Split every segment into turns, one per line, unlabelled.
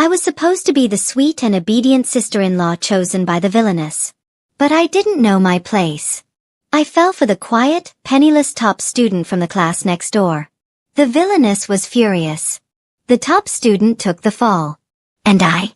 I was supposed to be the sweet and obedient sister-in-law chosen by the villainess. But I didn't know my place. I fell for the quiet, penniless top student from the class next door. The villainess was furious. The top student took the fall. And I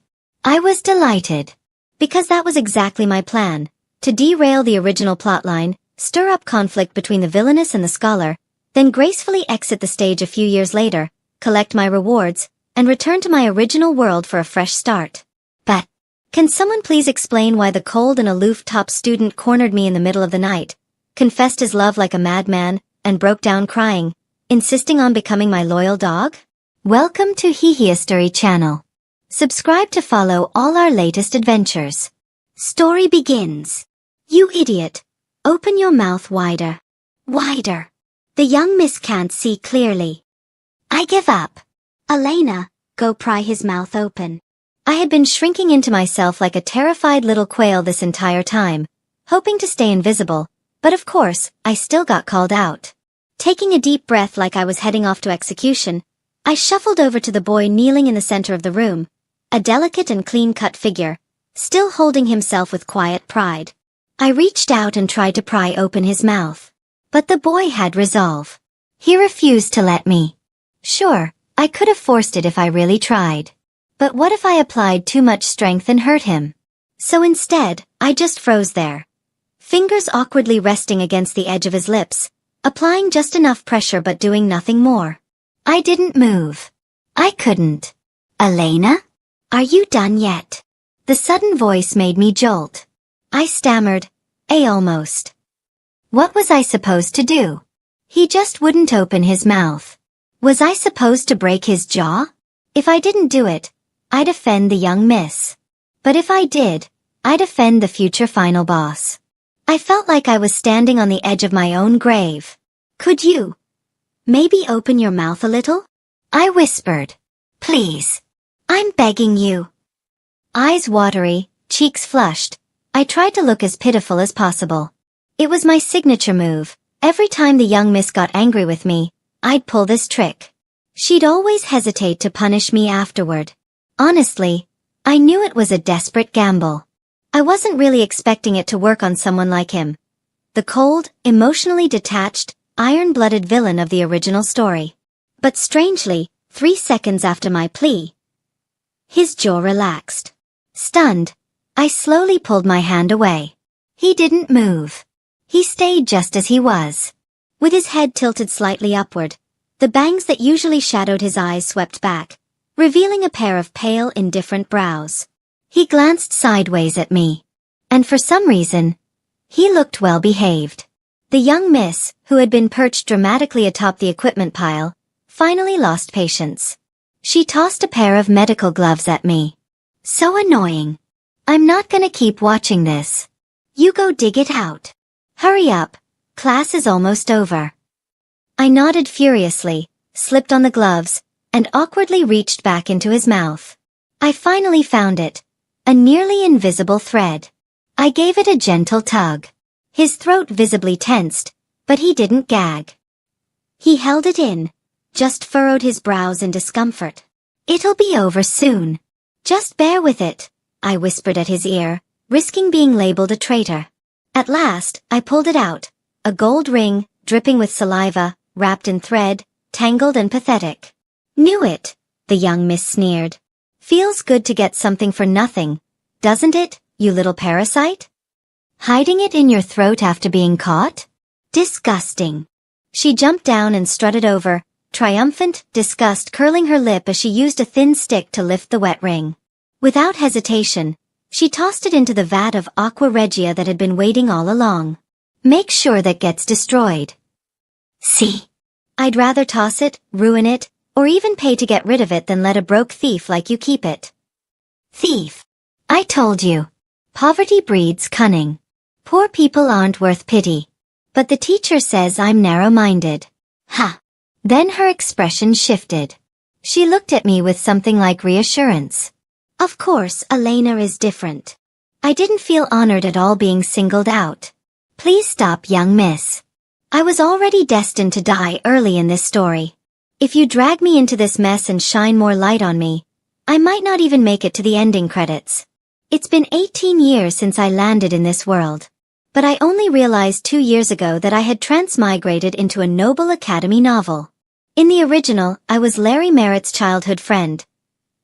was delighted. Because that was exactly my plan. To derail the original plotline, stir up conflict between the villainess and the scholar, then gracefully exit the stage a few years later, collect my rewards, and return to my original world for a fresh start. But, can someone please explain why the cold and aloof top student cornered me in the middle of the night, confessed his love like a madman, and broke down crying, insisting on becoming my loyal dog? Welcome to History channel. Subscribe to follow all our latest adventures. Story begins. You idiot. Open your mouth wider. Wider. The young miss can't see clearly. I give up. Elena, go pry his mouth open. I had been shrinking into myself like a terrified little quail this entire time, hoping to stay invisible, but of course, I still got called out. Taking a deep breath like I was heading off to execution, I shuffled over to the boy kneeling in the center of the room, a delicate and clean-cut figure, still holding himself with quiet pride. I reached out and tried to pry open his mouth. But the boy had resolve. He refused to let me. Sure, I could have forced it if I really tried. But what if I applied too much strength and hurt him? So instead, I just froze there. Fingers awkwardly resting against the edge of his lips, applying just enough pressure but doing nothing more. I didn't move. I couldn't. Elena? Are you done yet? The sudden voice made me jolt. I stammered, almost. What was I supposed to do? He just wouldn't open his mouth. Was I supposed to break his jaw? If I didn't do it, I'd offend the young miss. But if I did, I'd offend the future final boss. I felt like I was standing on the edge of my own grave. Could you maybe open your mouth a little? I whispered. Please. I'm begging you. Eyes watery, cheeks flushed, I tried to look as pitiful as possible. It was my signature move. Every time the young miss got angry with me, I'd pull this trick. She'd always hesitate to punish me afterward. Honestly, I knew it was a desperate gamble. I wasn't really expecting it to work on someone like him. The cold, emotionally detached, iron-blooded villain of the original story. But strangely, 3 seconds after my plea, his jaw relaxed. Stunned, I slowly pulled my hand away. He didn't move. He stayed just as he was. With his head tilted slightly upward, the bangs that usually shadowed his eyes swept back, revealing a pair of pale, indifferent brows. He glanced sideways at me. And for some reason, he looked well behaved. The young miss, who had been perched dramatically atop the equipment pile, finally lost patience. She tossed a pair of medical gloves at me. So annoying. I'm not gonna keep watching this. You go dig it out. Hurry up, class is almost over. I nodded furiously, slipped on the gloves, and awkwardly reached back into his mouth. I finally found it, a nearly invisible thread. I gave it a gentle tug. His throat visibly tensed, but he didn't gag. He held it in, just furrowed his brows in discomfort. It'll be over soon. Just bear with it, I whispered at his ear, risking being labeled a traitor. At last, I pulled it out, a gold ring, dripping with saliva, wrapped in thread, tangled and pathetic. Knew it, the young miss sneered. Feels good to get something for nothing, doesn't it, you little parasite? Hiding it in your throat after being caught? Disgusting. She jumped down and strutted over, triumphant, disgust curling her lip as she used a thin stick to lift the wet ring. Without hesitation, she tossed it into the vat of aqua regia that had been waiting all along. Make sure that gets destroyed. See? I'd rather toss it, ruin it, or even pay to get rid of it than let a broke thief like you keep it. Thief. I told you. Poverty breeds cunning. Poor people aren't worth pity. But the teacher says I'm narrow-minded. Ha! Then her expression shifted. She looked at me with something like reassurance. Of course, Elena is different. I didn't feel honored at all being singled out. Please stop, young miss. I was already destined to die early in this story. If you drag me into this mess and shine more light on me, I might not even make it to the ending credits. It's been 18 years since I landed in this world. But I only realized 2 years ago that I had transmigrated into a Noble Academy novel. In the original, I was Larry Merritt's childhood friend.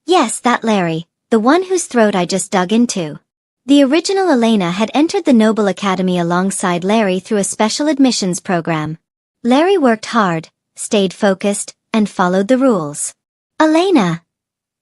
Yes, that Larry, the one whose throat I just dug into. The original Elena had entered the Noble Academy alongside Larry through a special admissions program. Larry worked hard, stayed focused, and followed the rules. Elena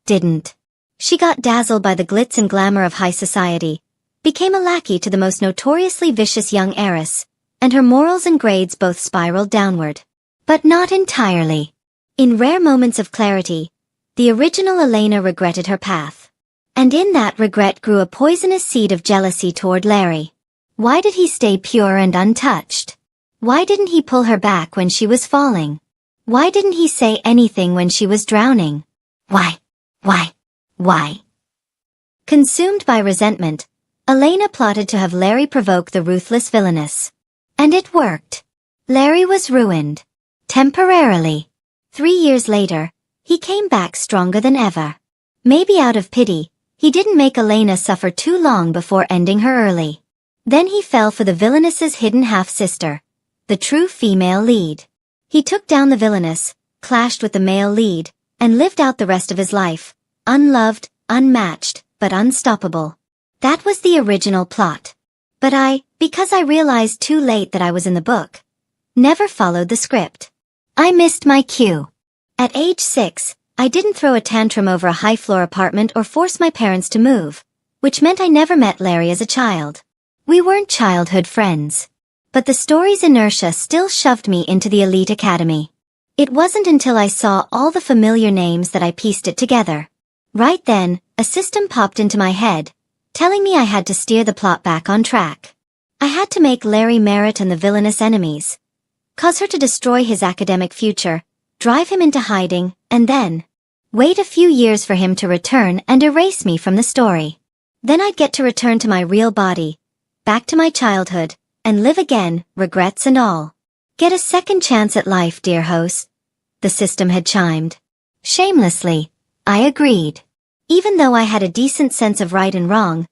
didn't. She got dazzled by the glitz and glamour of high society, became a lackey to the most notoriously vicious young heiress, and her morals and grades both spiraled downward. But not entirely. In rare moments of clarity, the original Elena regretted her path. And in that regret grew a poisonous seed of jealousy toward Larry. Why did he stay pure and untouched? Why didn't he pull her back when she was falling? Why didn't he say anything when she was drowning? Why? Consumed by resentment, Elena plotted to have Larry provoke the ruthless villainess. And it worked. Larry was ruined. Temporarily. 3 years later, he came back stronger than ever. Maybe out of pity, he didn't make Elena suffer too long before ending her early. Then he fell for the villainess's hidden half-sister, the true female lead. He took down the villainess, clashed with the male lead, and lived out the rest of his life, unloved, unmatched, but unstoppable. That was the original plot. But because I realized too late that I was in the book, never followed the script. I missed my cue. At age 6, I didn't throw a tantrum over a high-floor apartment or force my parents to move, which meant I never met Larry as a child. We weren't childhood friends. But the story's inertia still shoved me into the elite academy. It wasn't until I saw all the familiar names that I pieced it together. Right then, a system popped into my head, telling me I had to steer the plot back on track. I had to make Larry Merritt and the villainous enemies, cause her to destroy his academic future, drive him into hiding, and then wait a few years for him to return and erase me from the story. Then I'd get to return to my real body, back to my childhood, and live again, regrets and all. Get a second chance at life, dear host, the system had chimed. Shamelessly, I agreed. Even though I had a decent sense of right and wrong,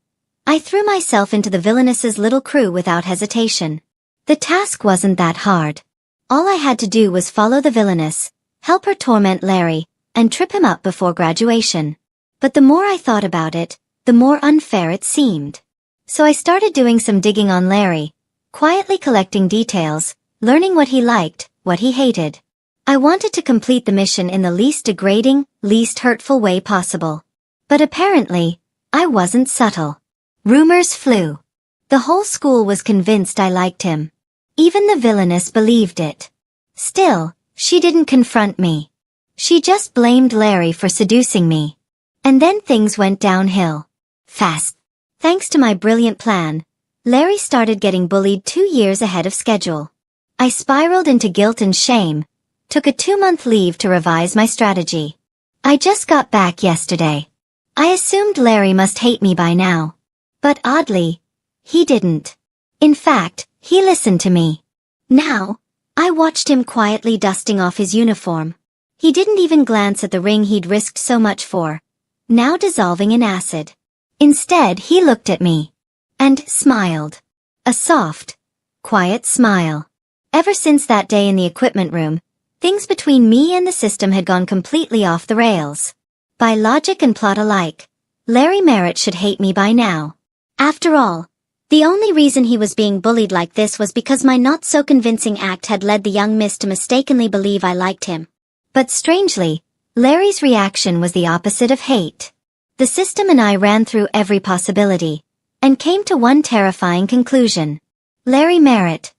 I threw myself into the villainess's little crew without hesitation. The task wasn't that hard. All I had to do was follow the villainess, help her torment Larry, and trip him up before graduation. But the more I thought about it, the more unfair it seemed. So I started doing some digging on Larry, quietly collecting details, learning what he liked, what he hated. I wanted to complete the mission in the least degrading, least hurtful way possible. But apparently, I wasn't subtle. Rumors flew. The whole school was convinced I liked him. Even the villainess believed it. Still, she didn't confront me. She just blamed Larry for seducing me. And then things went downhill. Fast. Thanks to my brilliant plan, Larry started getting bullied 2 years ahead of schedule. I spiraled into guilt and shame, took a 2-month leave to revise my strategy. I just got back yesterday. I assumed Larry must hate me by now. But oddly, he didn't. In fact, he listened to me. Now, I watched him quietly dusting off his uniform. He didn't even glance at the ring he'd risked so much for, now dissolving in acid. Instead, he looked at me. And smiled. A soft, quiet smile. Ever since that day in the equipment room, things between me and the system had gone completely off the rails. By logic and plot alike, Larry Merritt should hate me by now. After all, the only reason he was being bullied like this was because my not-so-convincing act had led the young miss to mistakenly believe I liked him. But strangely, Larry's reaction was the opposite of hate. The system and I ran through every possibility, and came to one terrifying conclusion. Larry Merritt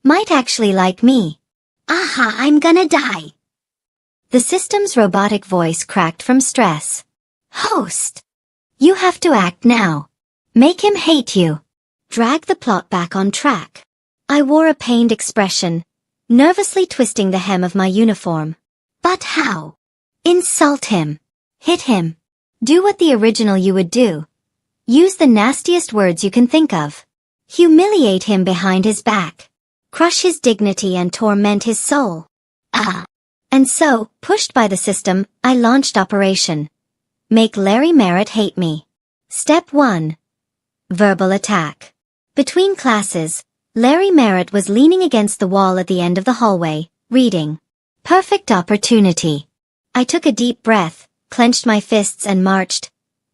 might actually like me. Aha, I'm gonna die. The system's robotic voice cracked from stress. Host, you have to act now. Make him hate you. Drag the plot back on track. I wore a pained expression, nervously twisting the hem of my uniform. But how? Insult him. Hit him. Do what the original you would do. Use the nastiest words you can think of. Humiliate him behind his back. Crush his dignity and torment his soul. And so, pushed by the system, I launched Operation Make Larry Merritt hate me. Step 1. Verbal attack. Between classes, Larry Merritt was leaning against the wall at the end of the hallway, reading. Perfect opportunity. I took a deep breath, clenched my fists and marched.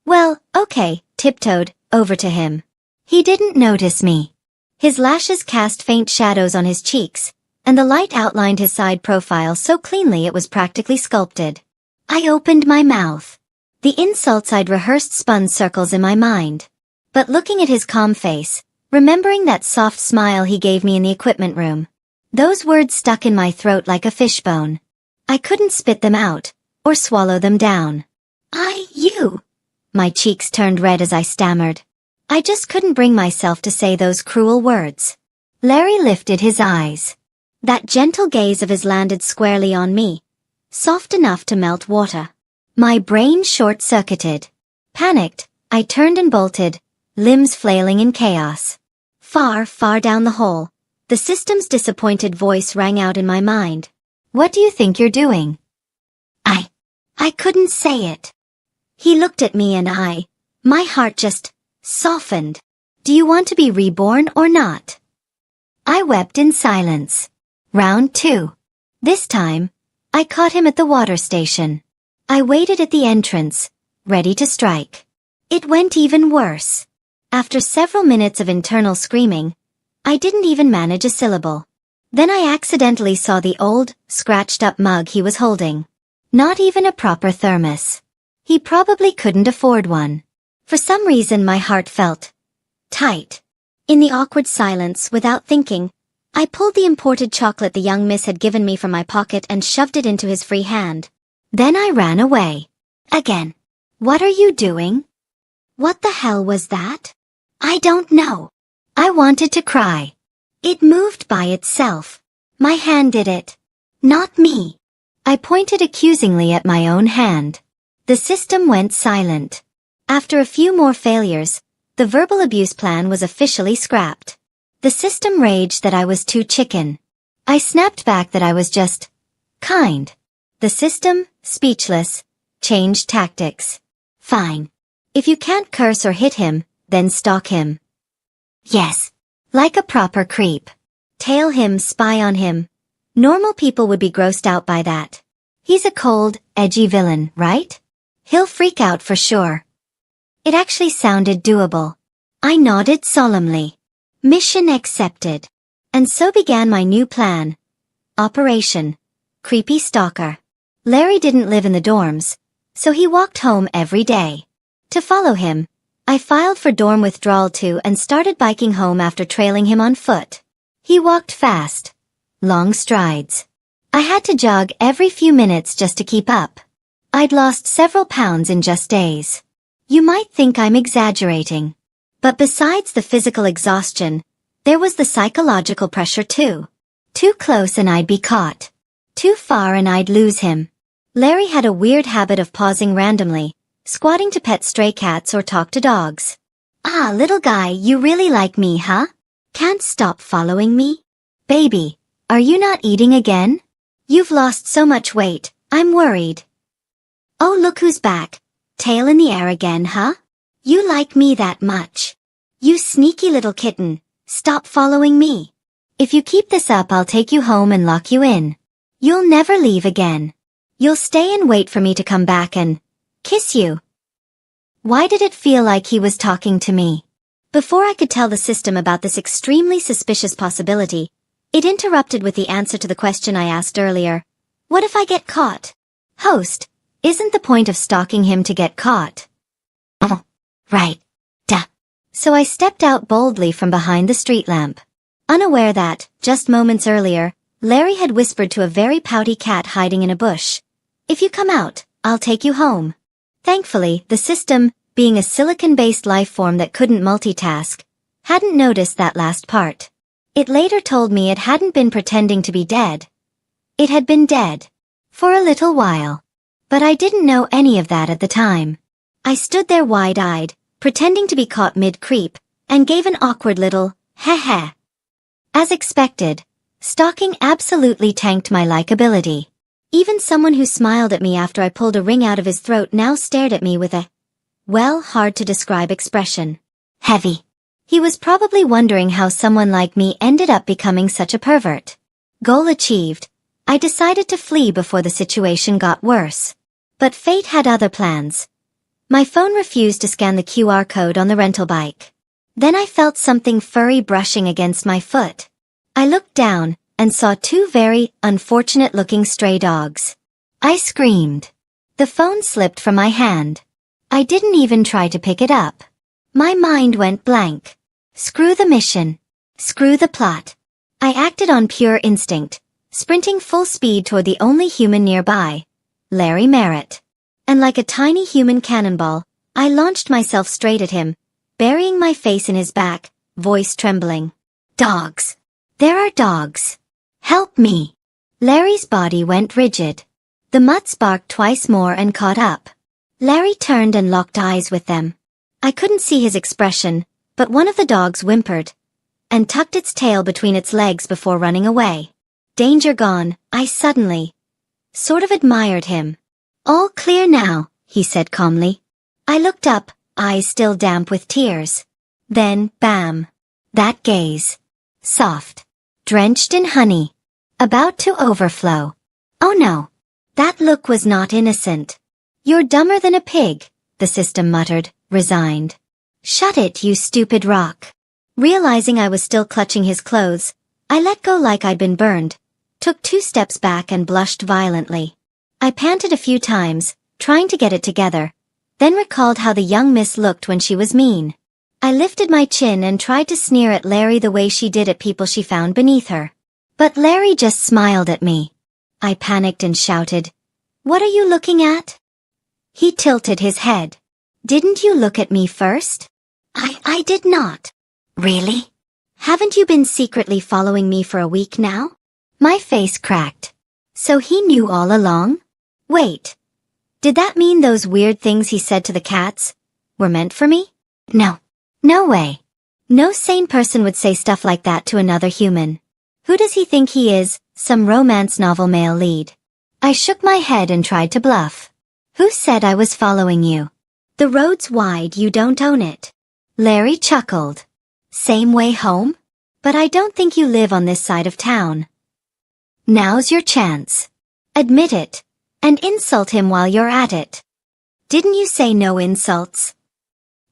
Well, okay, tiptoed over to him. He didn't notice me. His lashes cast faint shadows on his cheeks, and the light outlined his side profile so cleanly it was practically sculpted. I opened my mouth. The insults I'd rehearsed spun circles in my mind. But looking at his calm face, remembering that soft smile he gave me in the equipment room, those words stuck in my throat like a fishbone. I couldn't spit them out, or swallow them down. You. My cheeks turned red as I stammered. I just couldn't bring myself to say those cruel words. Larry lifted his eyes. That gentle gaze of his landed squarely on me, soft enough to melt water. My brain short-circuited. Panicked, I turned and bolted, limbs flailing in chaos. Far, far down the hall, the system's disappointed voice rang out in my mind. What do you think you're doing? I couldn't say it. He looked at me and my heart just softened. Do you want to be reborn or not? I wept in silence. Round 2. This time, I caught him at the water station. I waited at the entrance, ready to strike. It went even worse. After several minutes of internal screaming, I didn't even manage a syllable. Then I accidentally saw the old, scratched-up mug he was holding. Not even a proper thermos. He probably couldn't afford one. For some reason my heart felt tight. In the awkward silence, without thinking, I pulled the imported chocolate the young miss had given me from my pocket and shoved it into his free hand. Then I ran away. Again. What are you doing? What the hell was that? I don't know. I wanted to cry. It moved by itself. My hand did it. Not me. I pointed accusingly at my own hand. The system went silent. After a few more failures, the verbal abuse plan was officially scrapped. The system raged that I was too chicken. I snapped back that I was just kind. The system, speechless, changed tactics. Fine. If you can't curse or hit him, then stalk him. Yes. Like a proper creep. Tail him, spy on him. Normal people would be grossed out by that. He's a cold, edgy villain, right? He'll freak out for sure. It actually sounded doable. I nodded solemnly. Mission accepted. And so began my new plan. Operation Creepy Stalker. Larry didn't live in the dorms, so he walked home every day. To follow him, I filed for dorm withdrawal too and started biking home after trailing him on foot. He walked fast. Long strides. I had to jog every few minutes just to keep up. I'd lost several pounds in just days. You might think I'm exaggerating. But besides the physical exhaustion, there was the psychological pressure too. Too close and I'd be caught. Too far and I'd lose him. Larry had a weird habit of pausing randomly, squatting to pet stray cats or talk to dogs. Ah, little guy, you really like me, huh? Can't stop following me? Baby, are you not eating again? You've lost so much weight, I'm worried. Oh, look who's back. Tail in the air again, huh? You like me that much. You sneaky little kitten, stop following me. If you keep this up, I'll take you home and lock you in. You'll never leave again. You'll stay and wait for me to come back and kiss you. Why did it feel like he was talking to me? Before I could tell the system about this extremely suspicious possibility, it interrupted with the answer to the question I asked earlier. What if I get caught? Host, isn't the point of stalking him to get caught? Oh, right. Duh. So I stepped out boldly from behind the street lamp, unaware that, just moments earlier, Larry had whispered to a very pouty cat hiding in a bush. If you come out, I'll take you home. Thankfully, the system, being a silicon-based life form that couldn't multitask, hadn't noticed that last part. It later told me it hadn't been pretending to be dead. It had been dead. For a little while. But I didn't know any of that at the time. I stood there wide-eyed, pretending to be caught mid-creep, and gave an awkward little, heh. As expected, stalking absolutely tanked my likability. Even someone who smiled at me after I pulled a ring out of his throat now stared at me with a, well, hard to describe expression. Heavy. He was probably wondering how someone like me ended up becoming such a pervert. Goal achieved. I decided to flee before the situation got worse. But fate had other plans. My phone refused to scan the QR code on the rental bike. Then I felt something furry brushing against my foot. I looked down and saw two very unfortunate-looking stray dogs. I screamed. The phone slipped from my hand. I didn't even try to pick it up. My mind went blank. Screw the mission. Screw the plot. I acted on pure instinct, sprinting full speed toward the only human nearby, Larry Merritt. And like a tiny human cannonball, I launched myself straight at him, burying my face in his back, voice trembling. Dogs. There are dogs. Help me. Larry's body went rigid. The mutts barked twice more and caught up. Larry turned and locked eyes with them. I couldn't see his expression, but one of the dogs whimpered and tucked its tail between its legs before running away. Danger gone, I suddenly sort of admired him. All clear now, he said calmly. I looked up, eyes still damp with tears. Then, bam. That gaze. Soft. Drenched in honey. About to overflow. Oh no. That look was not innocent. You're dumber than a pig, the system muttered, resigned. Shut it, you stupid rock. Realizing I was still clutching his clothes, I let go like I'd been burned, took 2 steps back and blushed violently. I panted a few times, trying to get it together, then recalled how the young miss looked when she was mean. I lifted my chin and tried to sneer at Larry the way she did at people she found beneath her. But Larry just smiled at me. I panicked and shouted, "What are you looking at?" He tilted his head. "Didn't you look at me first?" I did not. Really? Haven't you been secretly following me for a week now? My face cracked. So he knew all along? Wait. Did that mean those weird things he said to the cats were meant for me? No. No way. No sane person would say stuff like that to another human. Who does he think he is, some romance novel male lead? I shook my head and tried to bluff. Who said I was following you? The road's wide, you don't own it. Larry chuckled. Same way home? But I don't think you live on this side of town. Now's your chance. Admit it. And insult him while you're at it. Didn't you say no insults?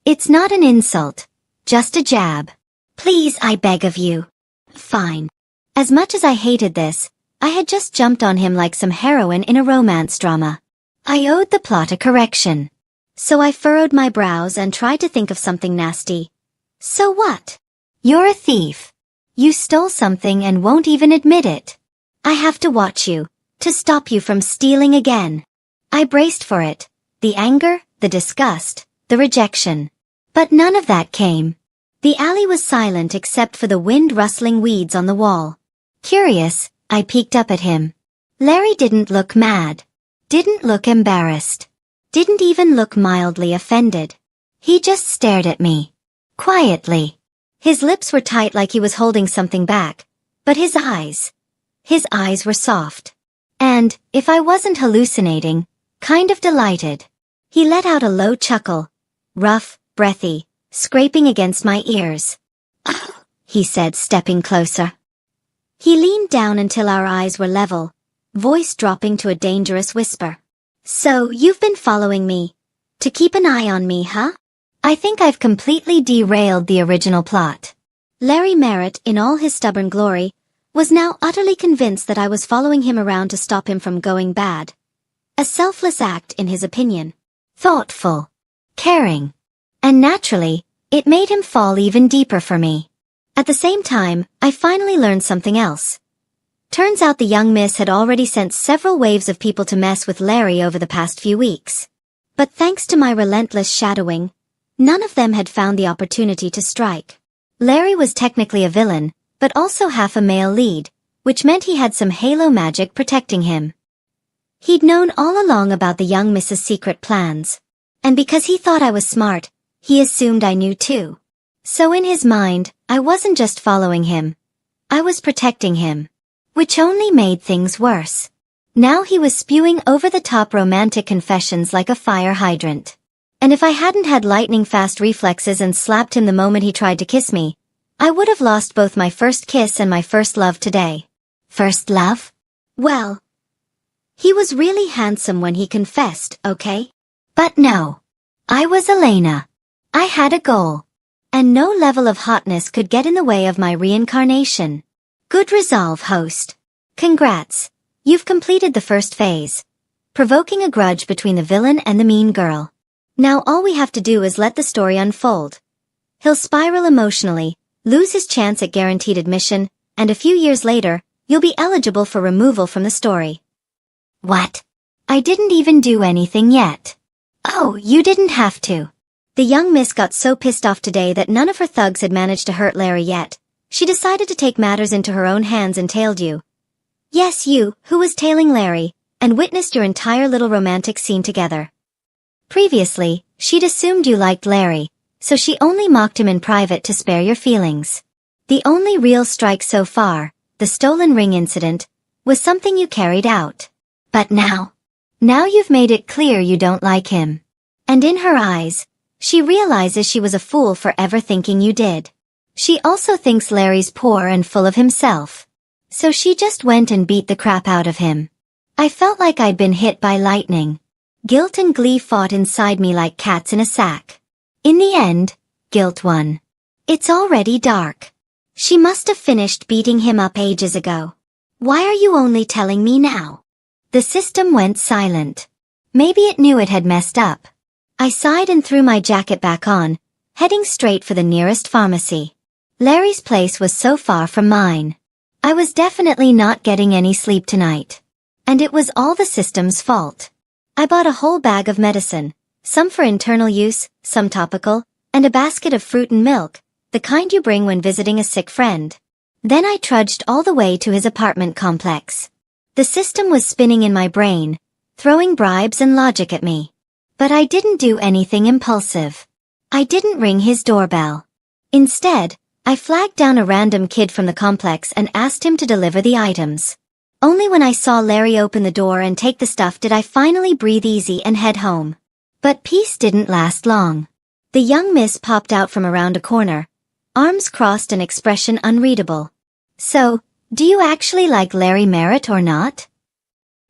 It's not an insult. Just a jab. Please, I beg of you. Fine. As much as I hated this, I had just jumped on him like some heroine in a romance drama. I owed the plot a correction. So I furrowed my brows and tried to think of something nasty. So what? You're a thief. You stole something and won't even admit it. I have to watch you, to stop you from stealing again. I braced for it. The anger, the disgust, the rejection. But none of that came. The alley was silent except for the wind-rustling weeds on the wall. Curious, I peeked up at him. Larry didn't look mad. Didn't look embarrassed. Didn't even look mildly offended. He just stared at me. Quietly. His lips were tight like he was holding something back, but his eyes were soft. And, if I wasn't hallucinating, kind of delighted. He let out a low chuckle. Rough, breathy, scraping against my ears. He said, stepping closer. He leaned down until our eyes were level, voice dropping to a dangerous whisper. So, you've been following me. To keep an eye on me, huh? I think I've completely derailed the original plot. Larry Merritt, in all his stubborn glory, was now utterly convinced that I was following him around to stop him from going bad. A selfless act, in his opinion. Thoughtful. Caring. And naturally, it made him fall even deeper for me. At the same time, I finally learned something else. Turns out the young miss had already sent several waves of people to mess with Larry over the past few weeks. But thanks to my relentless shadowing, none of them had found the opportunity to strike. Larry was technically a villain, but also half a male lead, which meant he had some halo magic protecting him. He'd known all along about the young miss's secret plans. And because he thought I was smart, he assumed I knew too. So in his mind, I wasn't just following him. I was protecting him. Which only made things worse. Now he was spewing over-the-top romantic confessions like a fire hydrant. And if I hadn't had lightning-fast reflexes and slapped him the moment he tried to kiss me, I would have lost both my first kiss and my first love today. First love? Well, he was really handsome when he confessed, okay? But no. I was Elena. I had a goal. And no level of hotness could get in the way of my reincarnation. Good resolve, host. Congrats. You've completed the first phase, provoking a grudge between the villain and the mean girl. Now all we have to do is let the story unfold. He'll spiral emotionally, lose his chance at guaranteed admission, and a few years later, you'll be eligible for removal from the story. What? I didn't even do anything yet. Oh, you didn't have to. The young miss got so pissed off today that none of her thugs had managed to hurt Larry yet. She decided to take matters into her own hands and tailed you. Yes, you, who was tailing Larry, and witnessed your entire little romantic scene together. Previously, she'd assumed you liked Larry, so she only mocked him in private to spare your feelings. The only real strike so far, the stolen ring incident, was something you carried out. But now you've made it clear you don't like him. And in her eyes, she realizes she was a fool for ever thinking you did. She also thinks Larry's poor and full of himself. So she just went and beat the crap out of him. I felt like I'd been hit by lightning. Guilt and glee fought inside me like cats in a sack. In the end, guilt won. It's already dark. She must have finished beating him up ages ago. Why are you only telling me now? The system went silent. Maybe it knew it had messed up. I sighed and threw my jacket back on, heading straight for the nearest pharmacy. Larry's place was so far from mine. I was definitely not getting any sleep tonight. And it was all the system's fault. I bought a whole bag of medicine, some for internal use, some topical, and a basket of fruit and milk, the kind you bring when visiting a sick friend. Then I trudged all the way to his apartment complex. The system was spinning in my brain, throwing bribes and logic at me. But I didn't do anything impulsive. I didn't ring his doorbell. Instead, I flagged down a random kid from the complex and asked him to deliver the items. Only when I saw Larry open the door and take the stuff did I finally breathe easy and head home. But peace didn't last long. The young miss popped out from around a corner, arms crossed and expression unreadable. So, do you actually like Larry Merritt or not?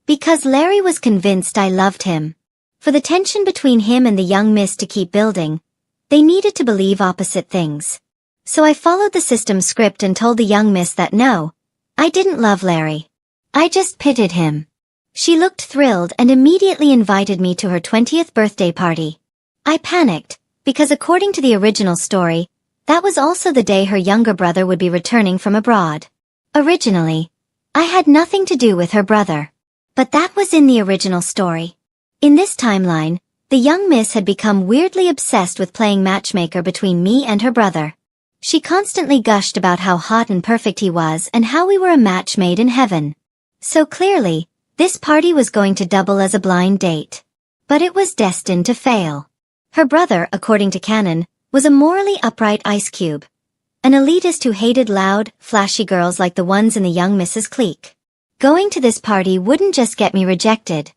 Because Larry was convinced I loved him. For the tension between him and the young miss to keep building, they needed to believe opposite things. So I followed the system script and told the young miss that no, I didn't love Larry. I just pitied him. She looked thrilled and immediately invited me to her 20th birthday party. I panicked, because according to the original story, that was also the day her younger brother would be returning from abroad. Originally, I had nothing to do with her brother. But that was in the original story. In this timeline, the young miss had become weirdly obsessed with playing matchmaker between me and her brother. She constantly gushed about how hot and perfect he was and how we were a match made in heaven. So clearly, this party was going to double as a blind date. But it was destined to fail. Her brother, according to canon, was a morally upright ice cube. An elitist who hated loud, flashy girls like the ones in the young Mrs. clique. Going to this party wouldn't just get me rejected.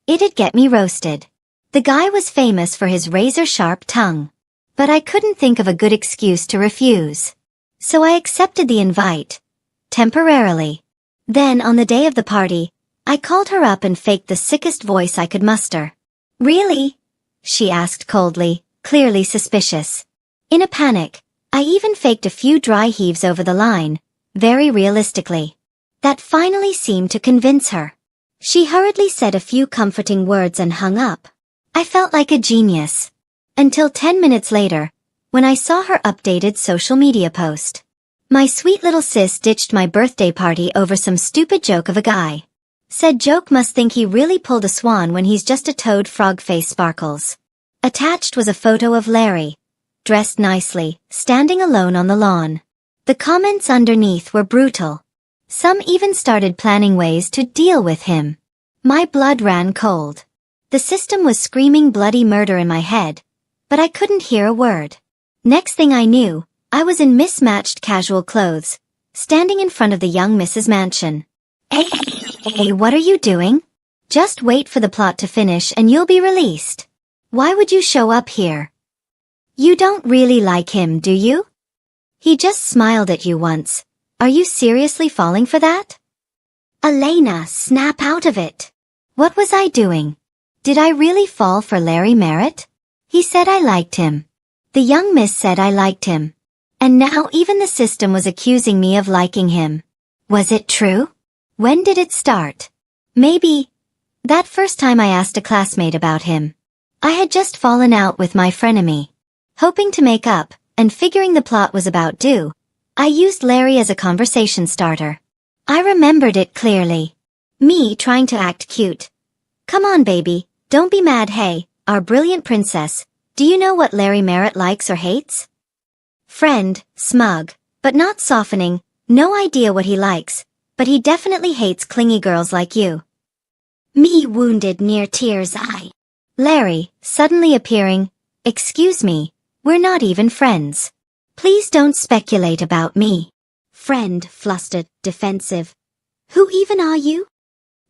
It'd get me roasted. The guy was famous for his razor-sharp tongue. But I couldn't think of a good excuse to refuse. So I accepted the invite. Temporarily. Then, on the day of the party, I called her up and faked the sickest voice I could muster. Really? She asked coldly, clearly suspicious. In a panic, I even faked a few dry heaves over the line, very realistically. That finally seemed to convince her. She hurriedly said a few comforting words and hung up. I felt like a genius. Until 10 minutes later, when I saw her updated social media post. My sweet little sis ditched my birthday party over some stupid joke of a guy. Said joke must think he really pulled a swan when he's just a toad frog face sparkles. Attached was a photo of Larry, dressed nicely, standing alone on the lawn. The comments underneath were brutal. Some even started planning ways to deal with him. My blood ran cold. The system was screaming bloody murder in my head. But I couldn't hear a word. Next thing I knew, I was in mismatched casual clothes, standing in front of the young Mrs. Mansion. Hey, what are you doing? Just wait for the plot to finish and you'll be released. Why would you show up here? You don't really like him, do you? He just smiled at you once. Are you seriously falling for that? Elena, snap out of it. What was I doing? Did I really fall for Larry Merritt? He said I liked him. The young miss said I liked him. And now even the system was accusing me of liking him. Was it true? When did it start? Maybe that first time I asked a classmate about him. I had just fallen out with my frenemy. Hoping to make up, and figuring the plot was about due, I used Larry as a conversation starter. I remembered it clearly. Me trying to act cute. Come on, baby, don't be mad. Hey, our brilliant princess, do you know what Larry Merritt likes or hates? Friend, smug, but not softening, no idea what he likes, but he definitely hates clingy girls like you. Me wounded near tears. Larry, suddenly appearing, excuse me, we're not even friends. Please don't speculate about me. Friend, flustered, defensive. Who even are you?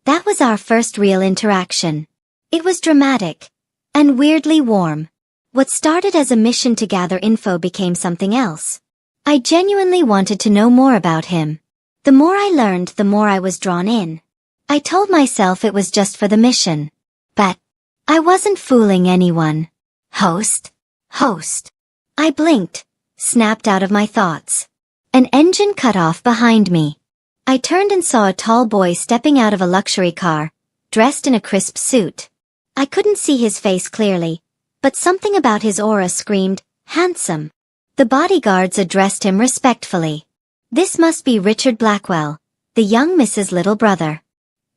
That was our first real interaction. It was dramatic. And weirdly warm. What started as a mission to gather info became something else. I genuinely wanted to know more about him. The more I learned, the more I was drawn in. I told myself it was just for the mission. But I wasn't fooling anyone. Host. I blinked, snapped out of my thoughts. An engine cut off behind me. I turned and saw a tall boy stepping out of a luxury car, dressed in a crisp suit. I couldn't see his face clearly, but something about his aura screamed, handsome. The bodyguards addressed him respectfully. This must be Richard Blackwell, the young Mrs. Little brother.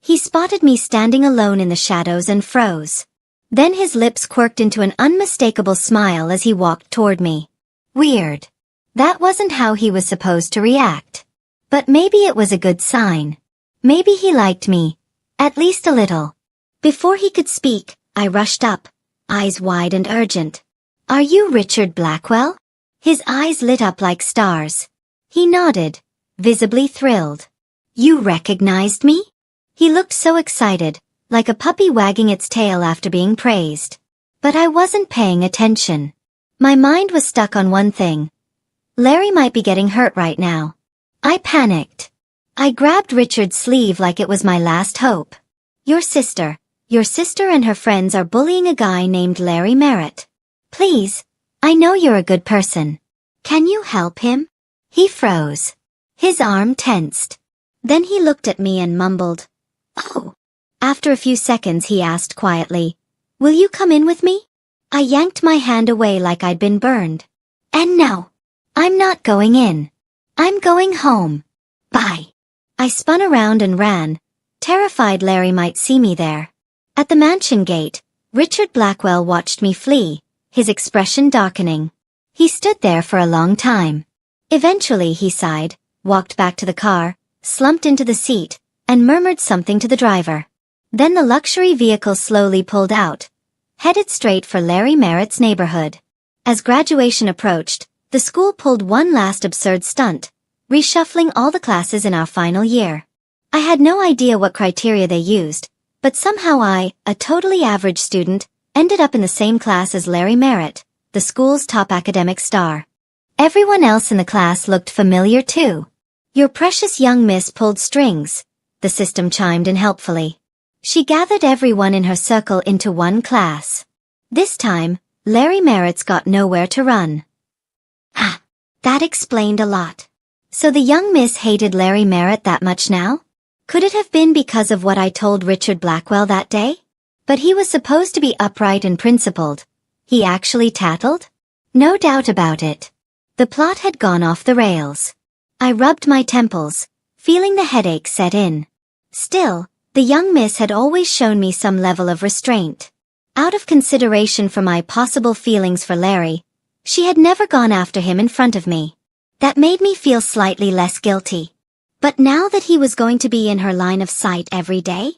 He spotted me standing alone in the shadows and froze. Then his lips quirked into an unmistakable smile as he walked toward me. Weird. That wasn't how he was supposed to react. But maybe it was a good sign. Maybe he liked me. At least a little. Before he could speak, I rushed up, eyes wide and urgent. Are you Richard Blackwell? His eyes lit up like stars. He nodded, visibly thrilled. You recognized me? He looked so excited, like a puppy wagging its tail after being praised. But I wasn't paying attention. My mind was stuck on one thing. Larry might be getting hurt right now. I panicked. I grabbed Richard's sleeve like it was my last hope. Your sister and her friends are bullying a guy named Larry Merritt. Please, I know you're a good person. Can you help him? He froze. His arm tensed. Then he looked at me and mumbled, "Oh." After a few seconds he asked quietly, "Will you come in with me?" I yanked my hand away like I'd been burned. And no, I'm not going in. I'm going home. Bye. I spun around and ran, terrified Larry might see me there. At the mansion gate, Richard Blackwell watched me flee, his expression darkening. He stood there for a long time. Eventually he sighed, walked back to the car, slumped into the seat, and murmured something to the driver. Then the luxury vehicle slowly pulled out, headed straight for Larry Merritt's neighborhood. As graduation approached, the school pulled one last absurd stunt, reshuffling all the classes in our final year. I had no idea what criteria they used, but somehow I, a totally average student, ended up in the same class as Larry Merritt, the school's top academic star. Everyone else in the class looked familiar too. Your precious young miss pulled strings, the system chimed in helpfully. She gathered everyone in her circle into one class. This time, Larry Merritt's got nowhere to run. Ah, that explained a lot. So the young miss hated Larry Merritt that much now? Could it have been because of what I told Richard Blackwell that day? But he was supposed to be upright and principled. He actually tattled? No doubt about it. The plot had gone off the rails. I rubbed my temples, feeling the headache set in. Still, the young miss had always shown me some level of restraint. Out of consideration for my possible feelings for Larry, she had never gone after him in front of me. That made me feel slightly less guilty. But now that he was going to be in her line of sight every day,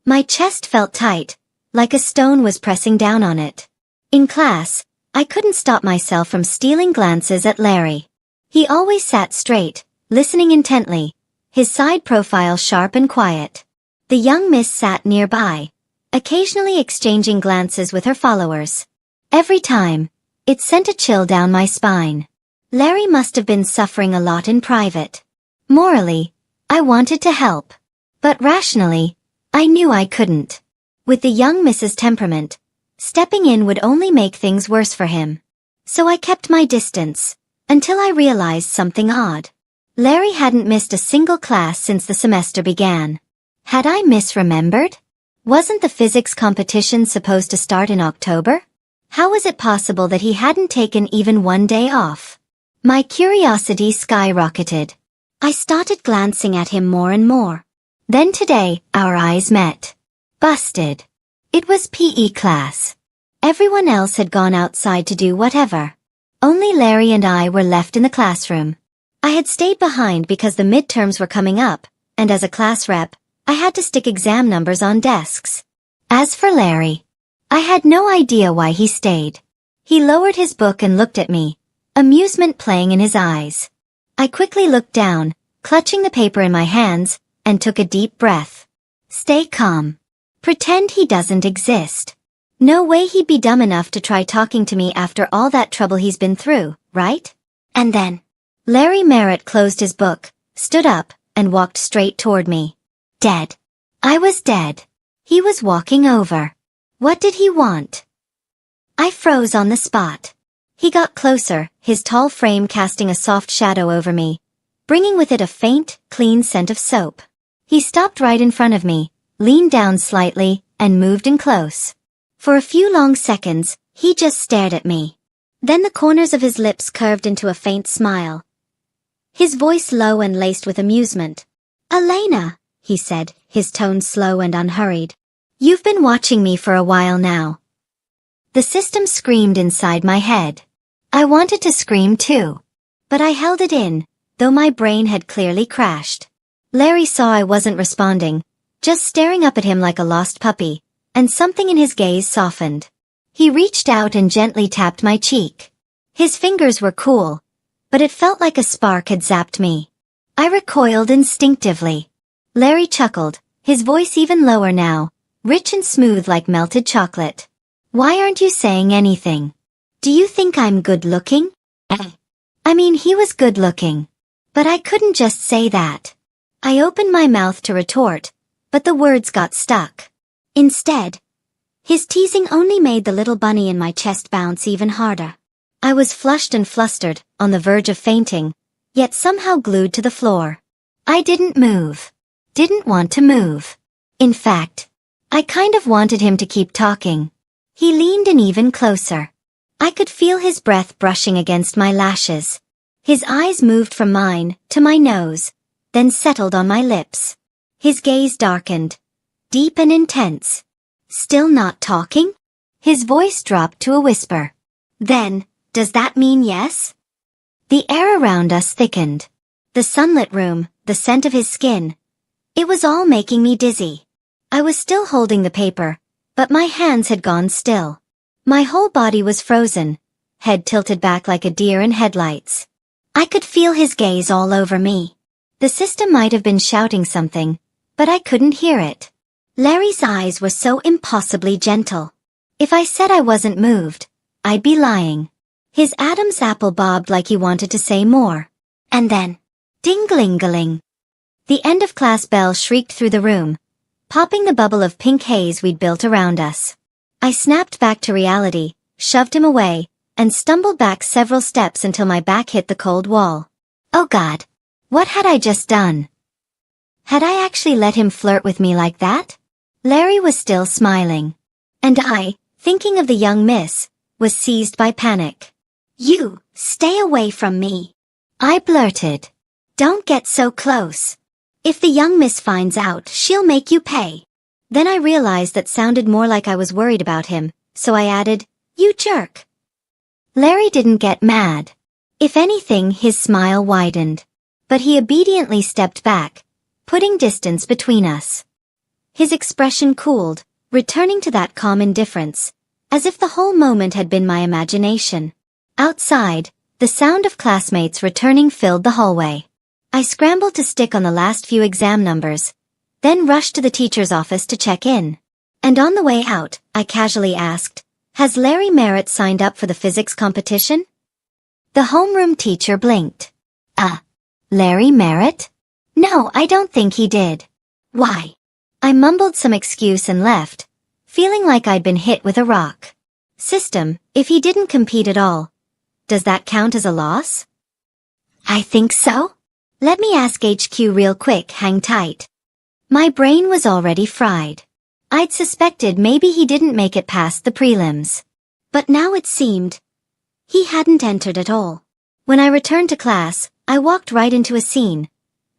my chest felt tight, like a stone was pressing down on it. In class, I couldn't stop myself from stealing glances at Larry. He always sat straight, listening intently, his side profile sharp and quiet. The young miss sat nearby, occasionally exchanging glances with her followers. Every time, it sent a chill down my spine. Larry must have been suffering a lot in private. Morally, I wanted to help. But rationally, I knew I couldn't. With the young Mrs. temperament, stepping in would only make things worse for him. So I kept my distance, until I realized something odd. Larry hadn't missed a single class since the semester began. Had I misremembered? Wasn't the physics competition supposed to start in October? How was it possible that he hadn't taken even one day off? My curiosity skyrocketed. I started glancing at him more and more. Then today, our eyes met. Busted. It was PE class. Everyone else had gone outside to do whatever. Only Larry and I were left in the classroom. I had stayed behind because the midterms were coming up, and as a class rep, I had to stick exam numbers on desks. As for Larry, I had no idea why he stayed. He lowered his book and looked at me, amusement playing in his eyes. I quickly looked down, clutching the paper in my hands, and took a deep breath. Stay calm. Pretend he doesn't exist. No way he'd be dumb enough to try talking to me after all that trouble he's been through, right? And then, Larry Merritt closed his book, stood up, and walked straight toward me. Dead. I was dead. He was walking over. What did he want? I froze on the spot. He got closer, his tall frame casting a soft shadow over me, bringing with it a faint, clean scent of soap. He stopped right in front of me, leaned down slightly, and moved in close. For a few long seconds, he just stared at me. Then the corners of his lips curved into a faint smile. His voice low and laced with amusement. "Elena," he said, his tone slow and unhurried. "You've been watching me for a while now." The system screamed inside my head. I wanted to scream too. But I held it in, though my brain had clearly crashed. Larry saw I wasn't responding, just staring up at him like a lost puppy, and something in his gaze softened. He reached out and gently tapped my cheek. His fingers were cool, but it felt like a spark had zapped me. I recoiled instinctively. Larry chuckled, his voice even lower now, rich and smooth like melted chocolate. "Why aren't you saying anything? Do you think I'm good-looking?" I mean, he was good-looking. But I couldn't just say that. I opened my mouth to retort, but the words got stuck. Instead, his teasing only made the little bunny in my chest bounce even harder. I was flushed and flustered, on the verge of fainting, yet somehow glued to the floor. I didn't move. Didn't want to move. In fact, I kind of wanted him to keep talking. He leaned in even closer. I could feel his breath brushing against my lashes. His eyes moved from mine to my nose, then settled on my lips. His gaze darkened, deep and intense. "Still not talking?" His voice dropped to a whisper. "Then, does that mean yes?" The air around us thickened. The sunlit room, the scent of his skin. It was all making me dizzy. I was still holding the paper, but my hands had gone still. My whole body was frozen, head tilted back like a deer in headlights. I could feel his gaze all over me. The system might have been shouting something, but I couldn't hear it. Larry's eyes were so impossibly gentle. If I said I wasn't moved, I'd be lying. His Adam's apple bobbed like he wanted to say more. And then, ding-a-ling-a-ling. The end-of-class bell shrieked through the room, popping the bubble of pink haze we'd built around us. I snapped back to reality, shoved him away, and stumbled back several steps until my back hit the cold wall. Oh God, what had I just done? Had I actually let him flirt with me like that? Larry was still smiling. And I, thinking of the young miss, was seized by panic. "You, stay away from me," I blurted. "Don't get so close. If the young miss finds out, she'll make you pay." Then I realized that sounded more like I was worried about him, so I added, "You jerk." Larry didn't get mad. If anything, his smile widened. But he obediently stepped back, putting distance between us. His expression cooled, returning to that calm indifference, as if the whole moment had been my imagination. Outside, the sound of classmates returning filled the hallway. I scrambled to stick on the last few exam numbers, then rushed to the teacher's office to check in. And on the way out, I casually asked, "Has Larry Merritt signed up for the physics competition?" The homeroom teacher blinked. Larry Merritt? No, I don't think he did. Why? I mumbled some excuse and left, feeling like I'd been hit with a rock. System, if he didn't compete at all, does that count as a loss? I think so. Let me ask HQ real quick, hang tight. My brain was already fried. I'd suspected maybe he didn't make it past the prelims. But now it seemed he hadn't entered at all. When I returned to class, I walked right into a scene.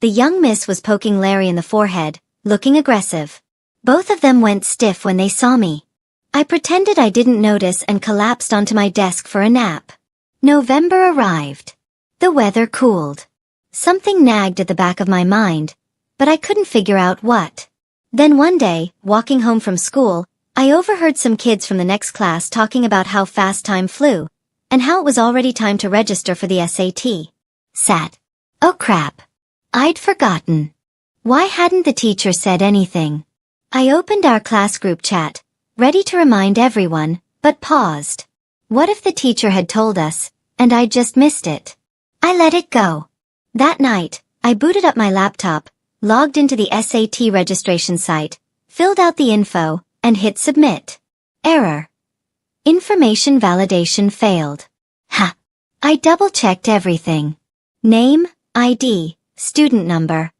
The young miss was poking Larry in the forehead, looking aggressive. Both of them went stiff when they saw me. I pretended I didn't notice and collapsed onto my desk for a nap. November arrived. The weather cooled. Something nagged at the back of my mind, but I couldn't figure out what. Then one day, walking home from school, I overheard some kids from the next class talking about how fast time flew, and how it was already time to register for the SAT. Sad. Oh crap. I'd forgotten. Why hadn't the teacher said anything? I opened our class group chat, ready to remind everyone, but paused. What if the teacher had told us, and I'd just missed it? I let it go. That night, I booted up my laptop, logged into the SAT registration site, filled out the info, and hit submit. Error. Information validation failed. Ha! I double-checked everything. Name, ID, student number.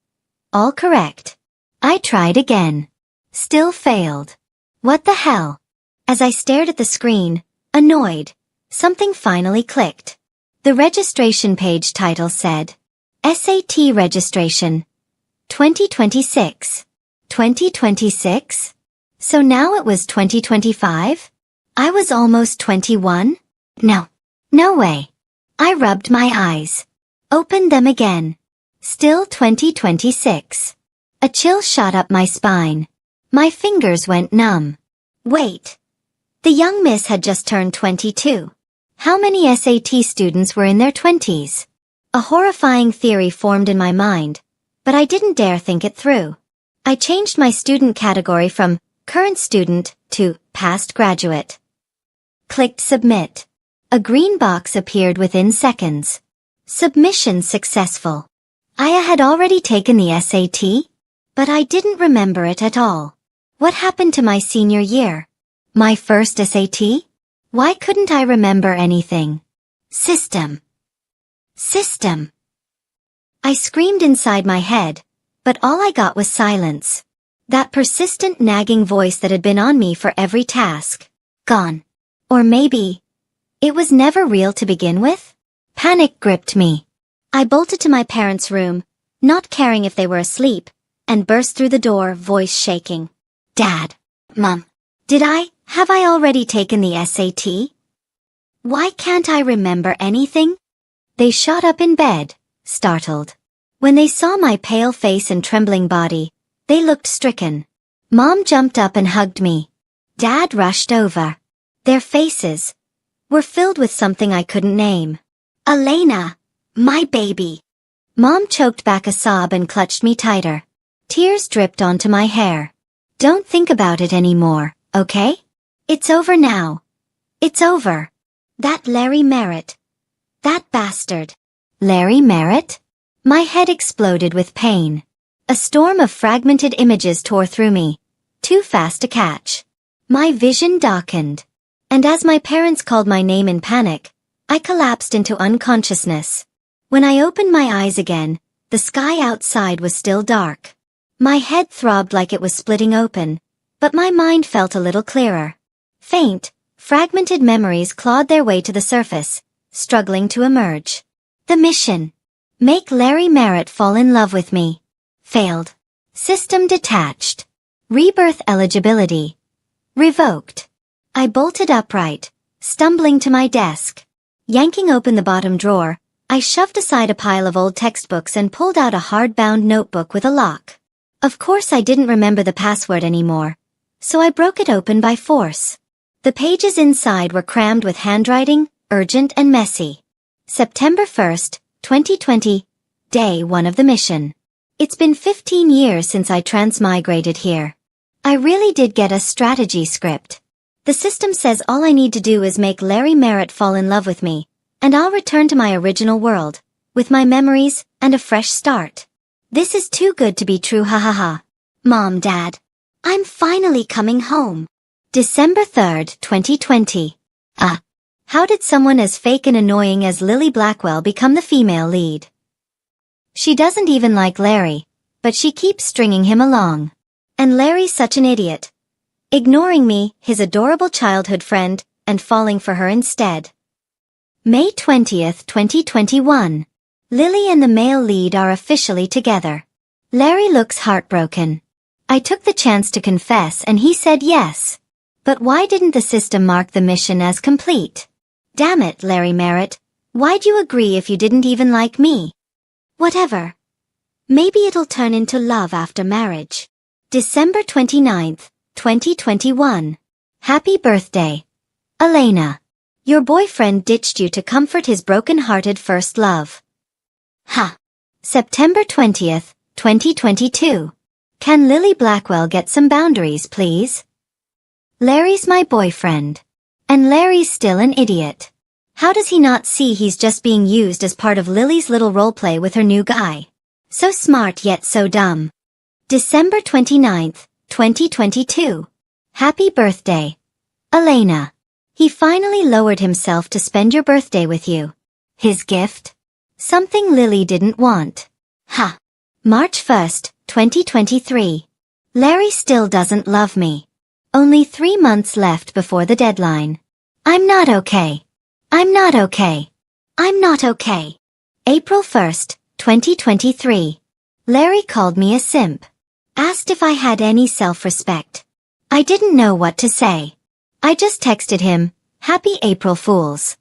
All correct. I tried again. Still failed. What the hell? As I stared at the screen, annoyed, something finally clicked. The registration page title said, SAT Registration 2026. 2026? So now it was 2025? I was almost 21? No. No way. I rubbed my eyes. Opened them again. Still 2026. A chill shot up my spine. My fingers went numb. Wait. The young miss had just turned 22. How many SAT students were in their 20s? A horrifying theory formed in my mind, but I didn't dare think it through. I changed my student category from current student to past graduate. Clicked submit. A green box appeared within seconds. Submission successful. I had already taken the SAT, but I didn't remember it at all. What happened to my senior year? My first SAT? Why couldn't I remember anything? System. System. I screamed inside my head, but all I got was silence. That persistent nagging voice that had been on me for every task. Gone. Or maybe it was never real to begin with? Panic gripped me. I bolted to my parents' room, not caring if they were asleep, and burst through the door, voice shaking. Dad. Mom. Have I already taken the SAT? Why can't I remember anything? They shot up in bed, startled. When they saw my pale face and trembling body, they looked stricken. Mom jumped up and hugged me. Dad rushed over. Their faces were filled with something I couldn't name. Elena, my baby. Mom choked back a sob and clutched me tighter. Tears dripped onto my hair. Don't think about it anymore, okay? It's over now. It's over. That Larry Merritt. That bastard. Larry Merritt? My head exploded with pain. A storm of fragmented images tore through me, too fast to catch. My vision darkened. And as my parents called my name in panic, I collapsed into unconsciousness. When I opened my eyes again, the sky outside was still dark. My head throbbed like it was splitting open, but my mind felt a little clearer. Faint, fragmented memories clawed their way to the surface, struggling to emerge. The mission. Make Larry Merritt fall in love with me. Failed. System detached. Rebirth eligibility. Revoked. I bolted upright, stumbling to my desk. Yanking open the bottom drawer, I shoved aside a pile of old textbooks and pulled out a hardbound notebook with a lock. Of course I didn't remember the password anymore, so I broke it open by force. The pages inside were crammed with handwriting, urgent and messy. September 1st, 2020, Day 1 of the mission. It's been 15 years since I transmigrated here. I really did get a strategy script. The system says all I need to do is make Larry Merritt fall in love with me, and I'll return to my original world, with my memories and a fresh start. This is too good to be true, ha ha ha. Mom, Dad, I'm finally coming home. December 3rd, 2020. How did someone as fake and annoying as Lily Blackwell become the female lead? She doesn't even like Larry, but she keeps stringing him along. And Larry's such an idiot. Ignoring me, his adorable childhood friend, and falling for her instead. May 20th, 2021. Lily and the male lead are officially together. Larry looks heartbroken. I took the chance to confess and he said yes. But why didn't the system mark the mission as complete? Damn it, Larry Merritt. Why'd you agree if you didn't even like me? Whatever. Maybe it'll turn into love after marriage. December 29th, 2021. Happy birthday. Elena. Your boyfriend ditched you to comfort his broken-hearted first love. September 20th, 2022. Can Lily Blackwell get some boundaries, please? Larry's my boyfriend. And Larry's still an idiot. How does he not see he's just being used as part of Lily's little roleplay with her new guy? So smart yet so dumb. December 29th, 2022. Happy birthday. Elena. He finally lowered himself to spend your birthday with you. His gift? Something Lily didn't want. March 1st, 2023. Larry still doesn't love me. Only 3 months left before the deadline. I'm not okay. I'm not okay. I'm not okay. April 1st, 2023. Larry called me a simp. Asked if I had any self-respect. I didn't know what to say. I just texted him, Happy April Fools.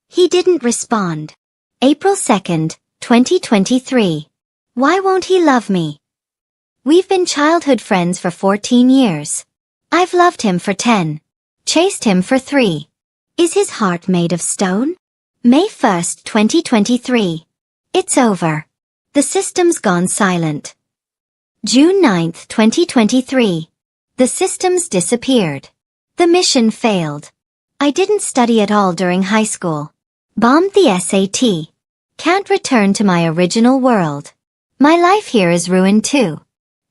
He didn't respond. April 2nd, 2023. Why won't he love me? We've been childhood friends for 14 years. I've loved him for 10. Chased him for 3. Is his heart made of stone? May 1st, 2023. It's over. The system's gone silent. June 9th, 2023. The system's disappeared. The mission failed. I didn't study at all during high school. Bombed the SAT. Can't return to my original world. My life here is ruined too.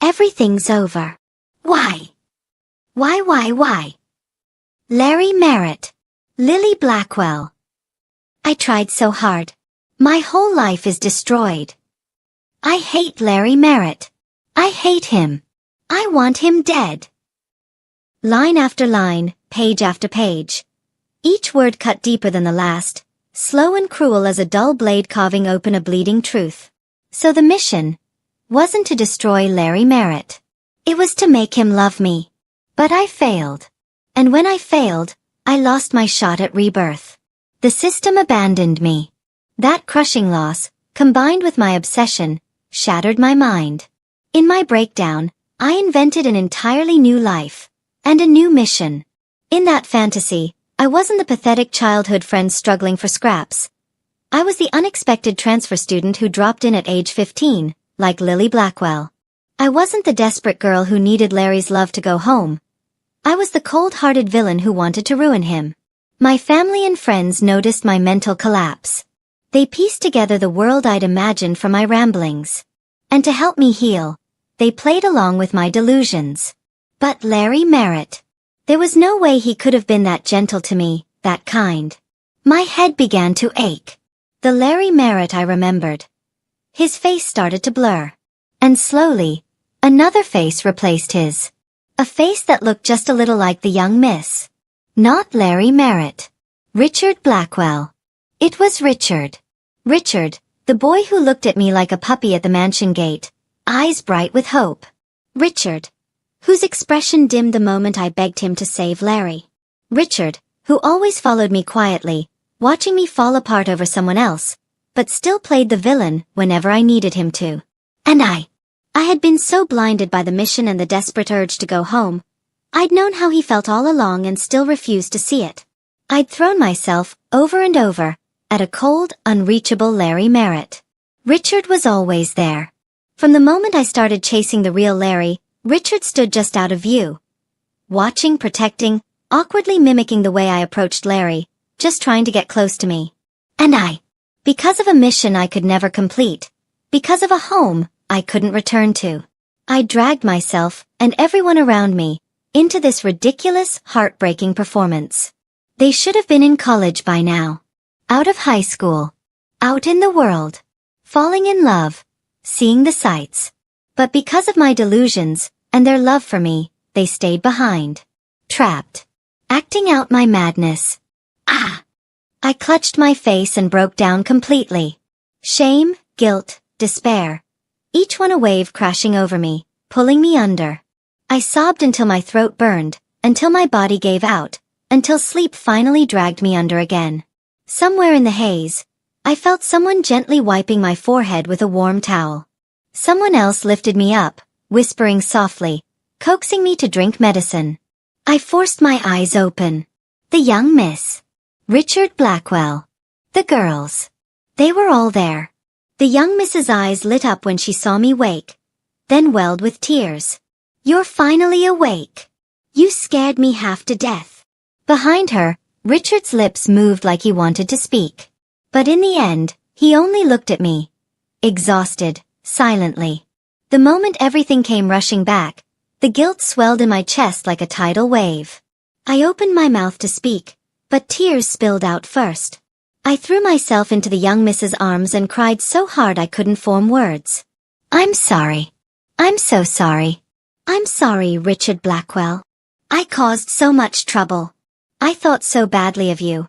Everything's over. Why? Why? Larry Merritt. Lily Blackwell. I tried so hard. My whole life is destroyed. I hate Larry Merritt. I hate him. I want him dead. Line after line, page after page. Each word cut deeper than the last, slow and cruel as a dull blade carving open a bleeding truth. So the mission wasn't to destroy Larry Merritt. It was to make him love me. But I failed. And when I failed, I lost my shot at rebirth. The system abandoned me. That crushing loss, combined with my obsession, shattered my mind. In my breakdown, I invented an entirely new life. And a new mission. In that fantasy, I wasn't the pathetic childhood friend struggling for scraps. I was the unexpected transfer student who dropped in at age 15, like Lily Blackwell. I wasn't the desperate girl who needed Larry's love to go home. I was the cold-hearted villain who wanted to ruin him. My family and friends noticed my mental collapse. They pieced together the world I'd imagined from my ramblings. And to help me heal, they played along with my delusions. But Larry Merritt. There was no way he could have been that gentle to me, that kind. My head began to ache. The Larry Merritt I remembered. His face started to blur. And slowly, another face replaced his. A face that looked just a little like the young miss. Not Larry Merritt. Richard Blackwell. It was Richard. Richard, the boy who looked at me like a puppy at the mansion gate, eyes bright with hope. Richard, whose expression dimmed the moment I begged him to save Larry. Richard, who always followed me quietly, watching me fall apart over someone else, but still played the villain whenever I needed him to. And I had been so blinded by the mission and the desperate urge to go home. I'd known how he felt all along and still refused to see it. I'd thrown myself, over and over, at a cold, unreachable Larry Merritt. Richard was always there. From the moment I started chasing the real Larry, Richard stood just out of view. Watching, protecting, awkwardly mimicking the way I approached Larry, just trying to get close to me. And because of a mission I could never complete, because of a home I couldn't return to, I dragged myself, and everyone around me, into this ridiculous, heartbreaking performance. They should have been in college by now. Out of high school. Out in the world. Falling in love. Seeing the sights. But because of my delusions, and their love for me, they stayed behind. Trapped. Acting out my madness. I clutched my face and broke down completely. Shame, guilt, despair. Each one a wave crashing over me, pulling me under. I sobbed until my throat burned, until my body gave out, until sleep finally dragged me under again. Somewhere in the haze, I felt someone gently wiping my forehead with a warm towel. Someone else lifted me up, whispering softly, coaxing me to drink medicine. I forced my eyes open. The young Miss Richard Blackwell. The girls. They were all there. The young Miss's eyes lit up when she saw me wake, then welled with tears. You're finally awake. You scared me half to death. Behind her, Richard's lips moved like he wanted to speak. But in the end, he only looked at me. Exhausted, silently. The moment everything came rushing back, the guilt swelled in my chest like a tidal wave. I opened my mouth to speak, but tears spilled out first. I threw myself into the young Miss's arms and cried so hard I couldn't form words. I'm sorry. I'm so sorry. I'm sorry, Richard Blackwell. I caused so much trouble. I thought so badly of you.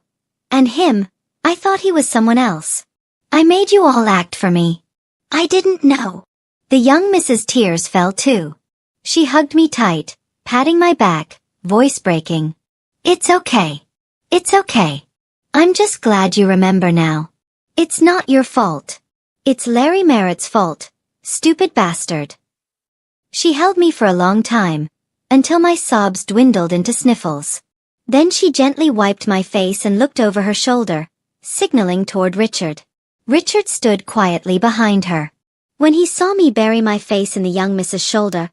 And him, I thought he was someone else. I made you all act for me. I didn't know. The young Miss's tears fell too. She hugged me tight, patting my back, voice breaking. It's okay. It's okay. I'm just glad you remember now. It's not your fault. It's Larry Merritt's fault, stupid bastard. She held me for a long time, until my sobs dwindled into sniffles. Then she gently wiped my face and looked over her shoulder, signaling toward Richard. Richard stood quietly behind her. When he saw me bury my face in the young Miss's shoulder,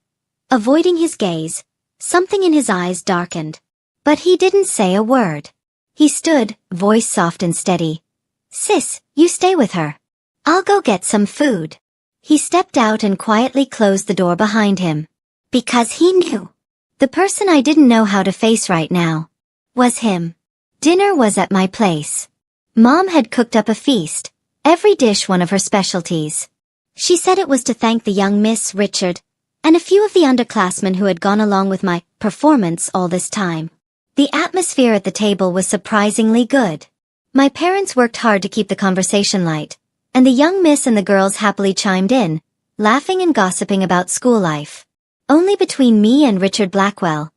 avoiding his gaze, something in his eyes darkened. But he didn't say a word. He stood, voice soft and steady. Sis, you stay with her. I'll go get some food. He stepped out and quietly closed the door behind him. Because he knew. The person I didn't know how to face right now was him. Dinner was at my place. Mom had cooked up a feast, every dish one of her specialties. She said it was to thank the young Miss Richard, and a few of the underclassmen who had gone along with my performance all this time. The atmosphere at the table was surprisingly good. My parents worked hard to keep the conversation light, and the young Miss and the girls happily chimed in, laughing and gossiping about school life. Only between me and Richard Blackwell,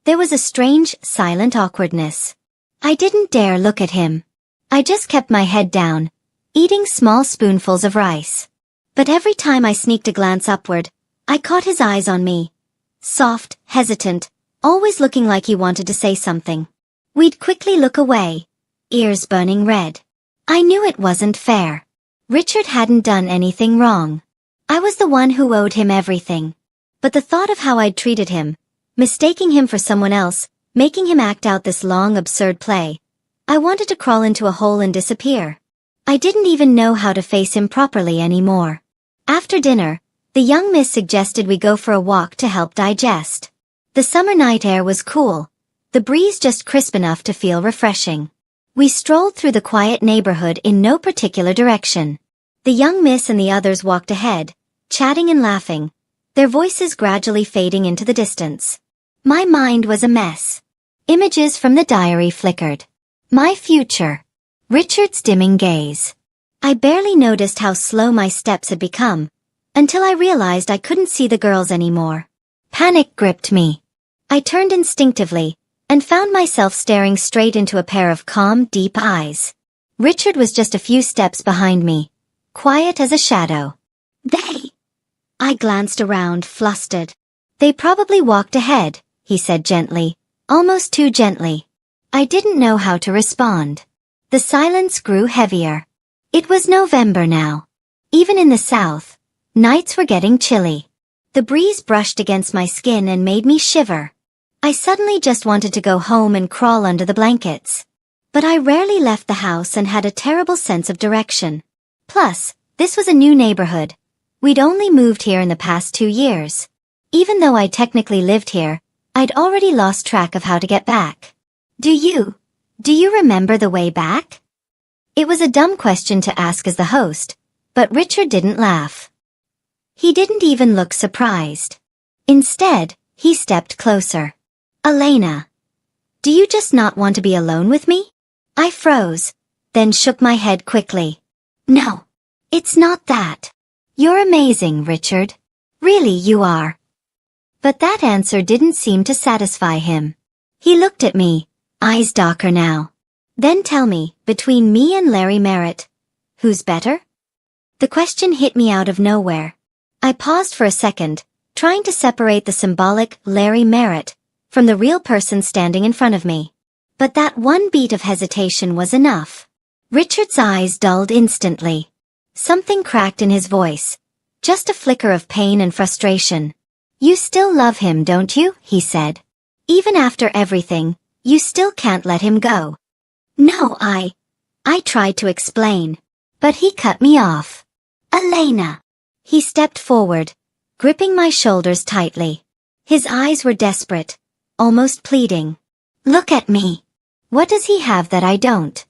there was a strange, silent awkwardness. I didn't dare look at him. I just kept my head down, eating small spoonfuls of rice. But every time I sneaked a glance upward, I caught his eyes on me. Soft, hesitant, always looking like he wanted to say something. We'd quickly look away, ears burning red. I knew it wasn't fair. Richard hadn't done anything wrong. I was the one who owed him everything. But the thought of how I'd treated him, mistaking him for someone else, making him act out this long, absurd play, I wanted to crawl into a hole and disappear. I didn't even know how to face him properly anymore. After dinner, the young Miss suggested we go for a walk to help digest. The summer night air was cool, the breeze just crisp enough to feel refreshing. We strolled through the quiet neighborhood in no particular direction. The young Miss and the others walked ahead, chatting and laughing, their voices gradually fading into the distance. My mind was a mess. Images from the diary flickered. My future. Richard's dimming gaze. I barely noticed how slow my steps had become, until I realized I couldn't see the girls anymore. Panic gripped me. I turned instinctively, and found myself staring straight into a pair of calm, deep eyes. Richard was just a few steps behind me, quiet as a shadow. I glanced around, flustered. They probably walked ahead, he said gently, almost too gently. I didn't know how to respond. The silence grew heavier. It was November now. Even in the South, Nights were getting chilly. The breeze brushed against my skin and made me shiver. I suddenly just wanted to go home and crawl under the blankets. But I rarely left the house and had a terrible sense of direction. Plus, this was a new neighborhood. We'd only moved here in the past 2 years. Even though I technically lived here, I'd already lost track of how to get back. Do you remember the way back? It was a dumb question to ask as the host, but Richard didn't laugh. He didn't even look surprised. Instead, he stepped closer. Elena, do you just not want to be alone with me? I froze, then shook my head quickly. No, it's not that. You're amazing, Richard. Really, you are. But that answer didn't seem to satisfy him. He looked at me, eyes darker now. Then tell me, between me and Larry Merritt, who's better? The question hit me out of nowhere. I paused for a second, trying to separate the symbolic Larry Merritt from the real person standing in front of me. But that one beat of hesitation was enough. Richard's eyes dulled instantly. Something cracked in his voice. Just a flicker of pain and frustration. You still love him, don't you? He said. Even after everything, you still can't let him go. No, I tried to explain. But he cut me off. Elena. He stepped forward, gripping my shoulders tightly. His eyes were desperate, almost pleading. Look at me. What does he have that I don't?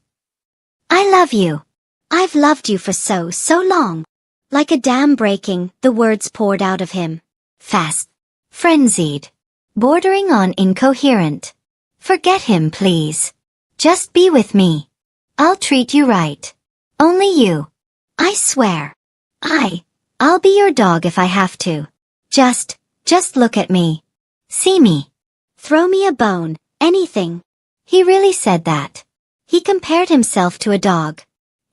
I love you. I've loved you for so long. Like a dam breaking, the words poured out of him. Fast. Frenzied. Bordering on incoherent. Forget him, please. Just be with me. I'll treat you right. Only you. I swear. I'll be your dog if I have to. Just look at me. See me. Throw me a bone, anything. He really said that. He compared himself to a dog.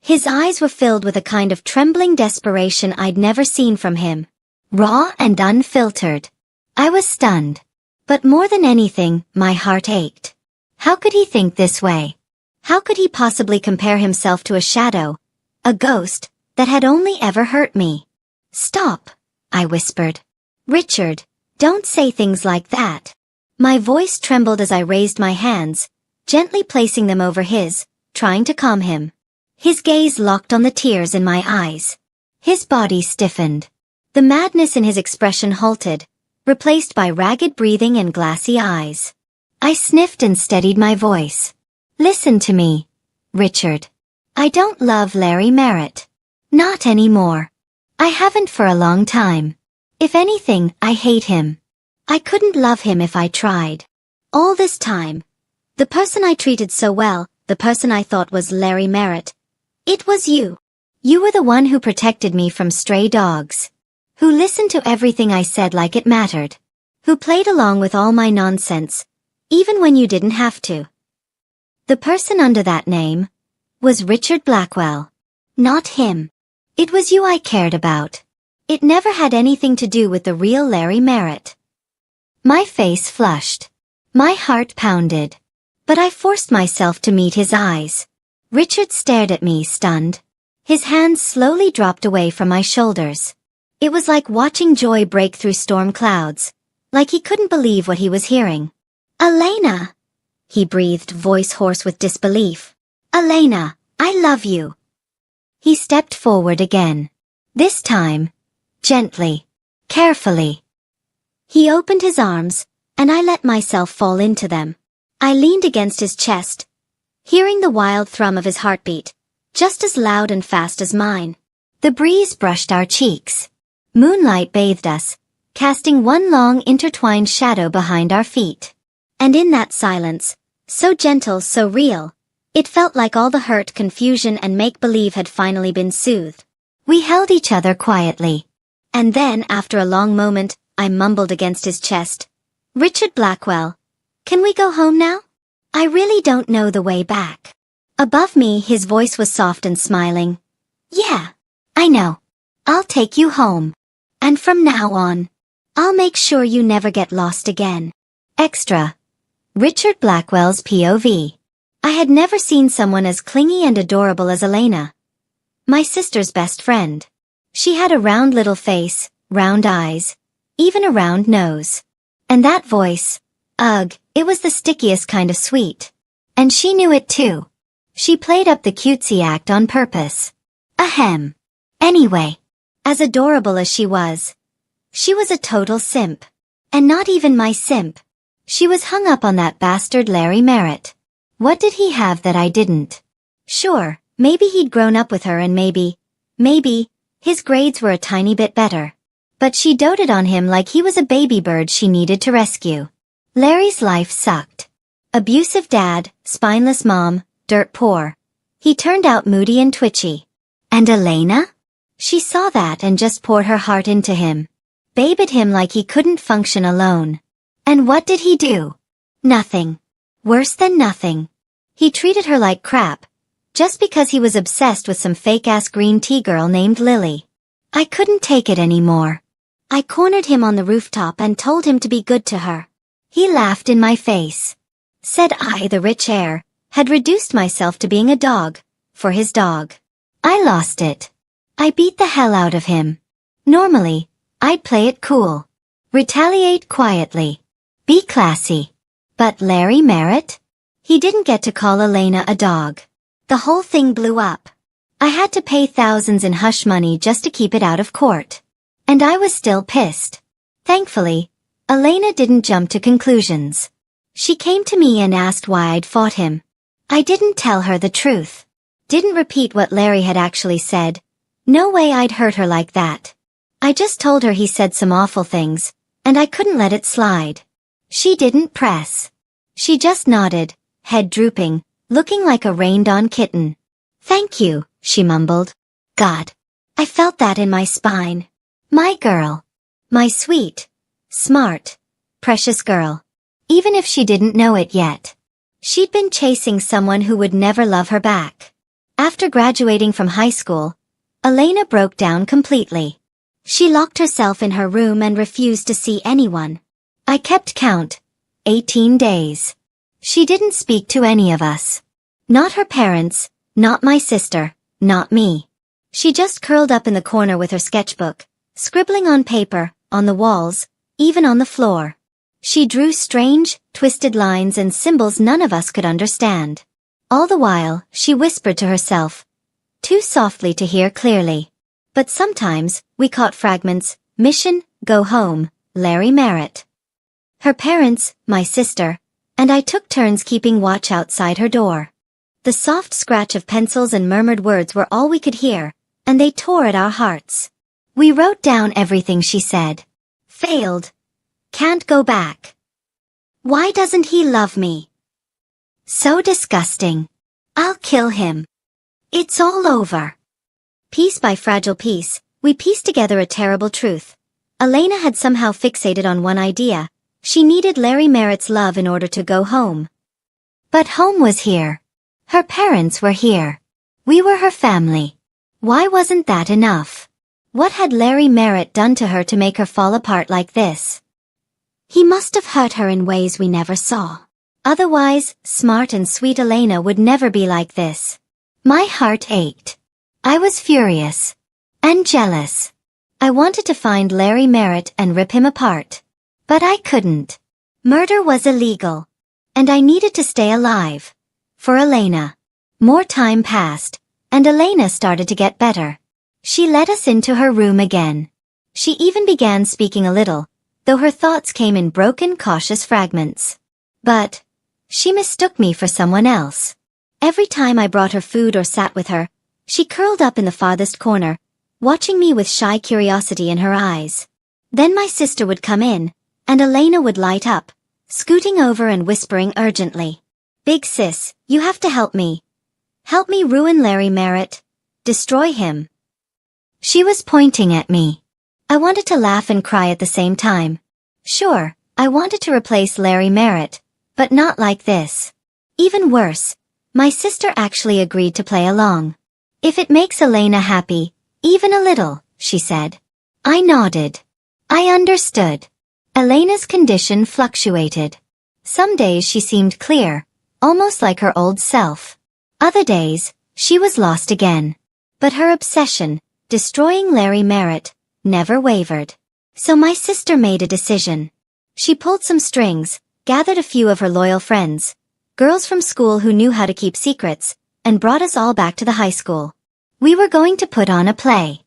His eyes were filled with a kind of trembling desperation I'd never seen from him. Raw and unfiltered. I was stunned. But more than anything, my heart ached. How could he think this way? How could he possibly compare himself to a shadow, a ghost, that had only ever hurt me? Stop, I whispered. Richard, don't say things like that. My voice trembled as I raised my hands, gently placing them over his, trying to calm him. His gaze locked on the tears in my eyes. His body stiffened. The madness in his expression halted, replaced by ragged breathing and glassy eyes. I sniffed and steadied my voice. Listen to me, Richard. I don't love Larry Merritt. Not anymore. I haven't for a long time. If anything, I hate him. I couldn't love him if I tried. All this time, the person I treated so well, the person I thought was Larry Merritt, it was you. You were the one who protected me from stray dogs. Who listened to everything I said like it mattered. Who played along with all my nonsense, even when you didn't have to. The person under that name was Richard Blackwell. Not him. It was you I cared about. It never had anything to do with the real Larry Merritt. My face flushed. My heart pounded. But I forced myself to meet his eyes. Richard stared at me, stunned. His hands slowly dropped away from my shoulders. It was like watching joy break through storm clouds. Like he couldn't believe what he was hearing. Elena! He breathed, voice hoarse with disbelief. Elena, I love you. He stepped forward again. This time, gently, carefully. He opened his arms, and I let myself fall into them. I leaned against his chest, hearing the wild thrum of his heartbeat, just as loud and fast as mine. The breeze brushed our cheeks. Moonlight bathed us, casting one long intertwined shadow behind our feet. And in that silence, so gentle, so real, it felt like all the hurt, confusion, and make-believe had finally been soothed. We held each other quietly. And then, after a long moment, I mumbled against his chest. Richard Blackwell, can we go home now? I really don't know the way back. Above me, his voice was soft and smiling. Yeah, I know. I'll take you home. And from now on, I'll make sure you never get lost again. Extra. Richard Blackwell's POV. I had never seen someone as clingy and adorable as Elena, my sister's best friend. She had a round little face, round eyes, even a round nose. And that voice, ugh, it was the stickiest kind of sweet. And she knew it too. She played up the cutesy act on purpose. Ahem. Anyway, as adorable as she was a total simp. And not even my simp. She was hung up on that bastard Larry Merritt. What did he have that I didn't? Sure, maybe he'd grown up with her and maybe, his grades were a tiny bit better. But she doted on him like he was a baby bird she needed to rescue. Larry's life sucked. Abusive dad, spineless mom, dirt poor. He turned out moody and twitchy. And Elena? She saw that and just poured her heart into him. Babed him like he couldn't function alone. And what did he do? Nothing. Worse than nothing. He treated her like crap, just because he was obsessed with some fake-ass green tea girl named Lily. I couldn't take it anymore. I cornered him on the rooftop and told him to be good to her. He laughed in my face. Said I, the rich heir, had reduced myself to being a dog, for his dog. I lost it. I beat the hell out of him. Normally, I'd play it cool. Retaliate quietly. Be classy. But Larry Merritt? He didn't get to call Elena a dog. The whole thing blew up. I had to pay thousands in hush money just to keep it out of court. And I was still pissed. Thankfully, Elena didn't jump to conclusions. She came to me and asked why I'd fought him. I didn't tell her the truth. Didn't repeat what Larry had actually said. No way I'd hurt her like that. I just told her he said some awful things, and I couldn't let it slide. She didn't press. She just nodded, head drooping, looking like a rained-on kitten. Thank you, she mumbled. God. I felt that in my spine. My girl. My sweet, smart, precious girl. Even if she didn't know it yet. She'd been chasing someone who would never love her back. After graduating from high school, Elena broke down completely. She locked herself in her room and refused to see anyone. I kept count. 18 days. She didn't speak to any of us. Not her parents, not my sister, not me. She just curled up in the corner with her sketchbook, scribbling on paper, on the walls, even on the floor. She drew strange, twisted lines and symbols none of us could understand. All the while, she whispered to herself, too softly to hear clearly. But sometimes, we caught fragments, mission, go home, Larry Merritt. Her parents, my sister, and I took turns keeping watch outside her door. The soft scratch of pencils and murmured words were all we could hear, and they tore at our hearts. We wrote down everything she said. Failed. Can't go back. Why doesn't he love me? So disgusting. I'll kill him. It's all over. Piece by fragile piece, we pieced together a terrible truth. Elena had somehow fixated on one idea. She needed Larry Merritt's love in order to go home. But home was here. Her parents were here. We were her family. Why wasn't that enough? What had Larry Merritt done to her to make her fall apart like this? He must have hurt her in ways we never saw. Otherwise, smart and sweet Elena would never be like this. My heart ached. I was furious. And jealous. I wanted to find Larry Merritt and rip him apart. But I couldn't. Murder was illegal. And I needed to stay alive. For Elena. More time passed, and Elena started to get better. She led us into her room again. She even began speaking a little, though her thoughts came in broken, cautious fragments. But she mistook me for someone else. Every time I brought her food or sat with her, she curled up in the farthest corner, watching me with shy curiosity in her eyes. Then my sister would come in, and Elena would light up, scooting over and whispering urgently. Big sis, you have to help me. Help me ruin Larry Merritt. Destroy him. She was pointing at me. I wanted to laugh and cry at the same time. Sure, I wanted to replace Larry Merritt, but not like this. Even worse, my sister actually agreed to play along. If it makes Elena happy, even a little, she said. I nodded. I understood. Elena's condition fluctuated. Some days she seemed clear, almost like her old self. Other days, she was lost again. But her obsession, destroying Larry Merritt, never wavered. So my sister made a decision. She pulled some strings, gathered a few of her loyal friends, girls from school who knew how to keep secrets, and brought us all back to the high school. We were going to put on a play.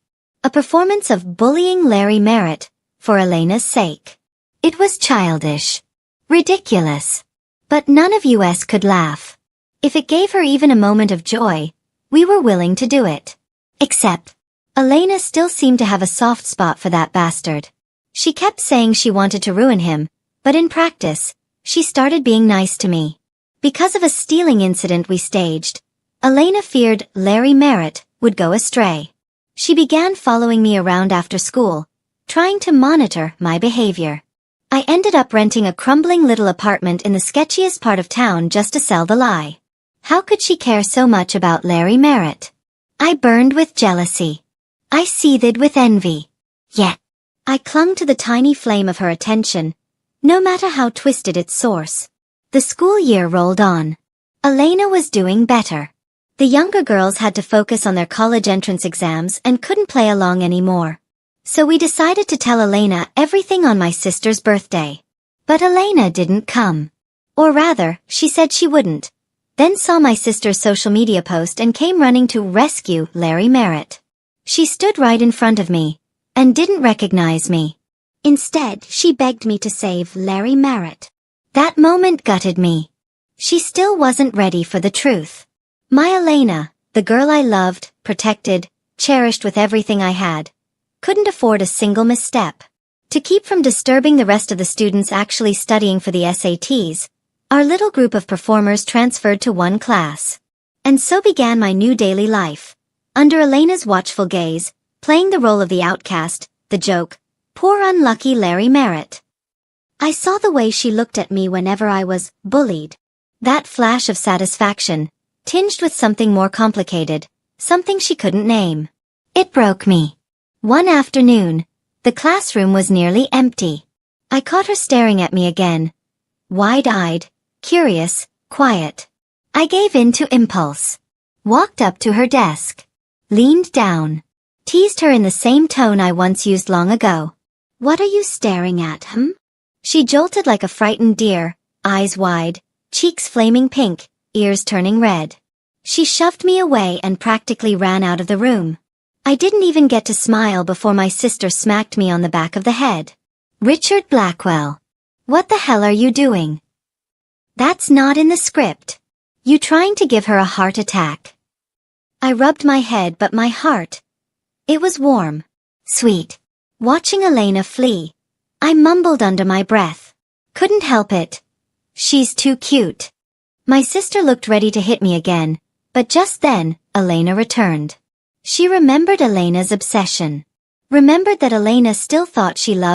A performance of bullying Larry Merritt, for Elena's sake. It was childish. Ridiculous. But none of us could laugh. If it gave her even a moment of joy, we were willing to do it. Except, Elena still seemed to have a soft spot for that bastard. She kept saying she wanted to ruin him, but in practice, she started being nice to me. Because of a stealing incident we staged, Elena feared Larry Merritt would go astray. She began following me around after school, trying to monitor my behavior. I ended up renting a crumbling little apartment in the sketchiest part of town just to sell the lie. How could she care so much about Larry Merritt? I burned with jealousy. I seethed with envy. Yet, I clung to the tiny flame of her attention, no matter how twisted its source. The school year rolled on. Elena was doing better. The younger girls had to focus on their college entrance exams and couldn't play along anymore. So we decided to tell Elena everything on my sister's birthday. But Elena didn't come. Or rather, she said she wouldn't. Then saw my sister's social media post and came running to rescue Larry Merritt. She stood right in front of me, and didn't recognize me. Instead, she begged me to save Larry Merritt. That moment gutted me. She still wasn't ready for the truth. My Elena, the girl I loved, protected, cherished with everything I had, couldn't afford a single misstep. To keep from disturbing the rest of the students actually studying for the SATs, our little group of performers transferred to one class. And so began my new daily life, under Elena's watchful gaze, playing the role of the outcast, the joke, poor unlucky Larry Merritt. I saw the way she looked at me whenever I was bullied. That flash of satisfaction, tinged with something more complicated, something she couldn't name. It broke me. One afternoon, the classroom was nearly empty. I caught her staring at me again. Wide-eyed, curious, quiet. I gave in to impulse. Walked up to her desk. Leaned down. Teased her in the same tone I once used long ago. "What are you staring at, She jolted like a frightened deer, eyes wide, cheeks flaming pink, ears turning red. She shoved me away and practically ran out of the room. I didn't even get to smile before my sister smacked me on the back of the head. "Richard Blackwell. What the hell are you doing? That's not in the script. You trying to give her a heart attack?" I rubbed my head but my heart. It was warm. Sweet. Watching Elena flee, I mumbled under my breath. Couldn't help it. She's too cute. My sister looked ready to hit me again, but just then, Elena returned. She remembered Elena's obsession. Remembered that Elena still thought she loved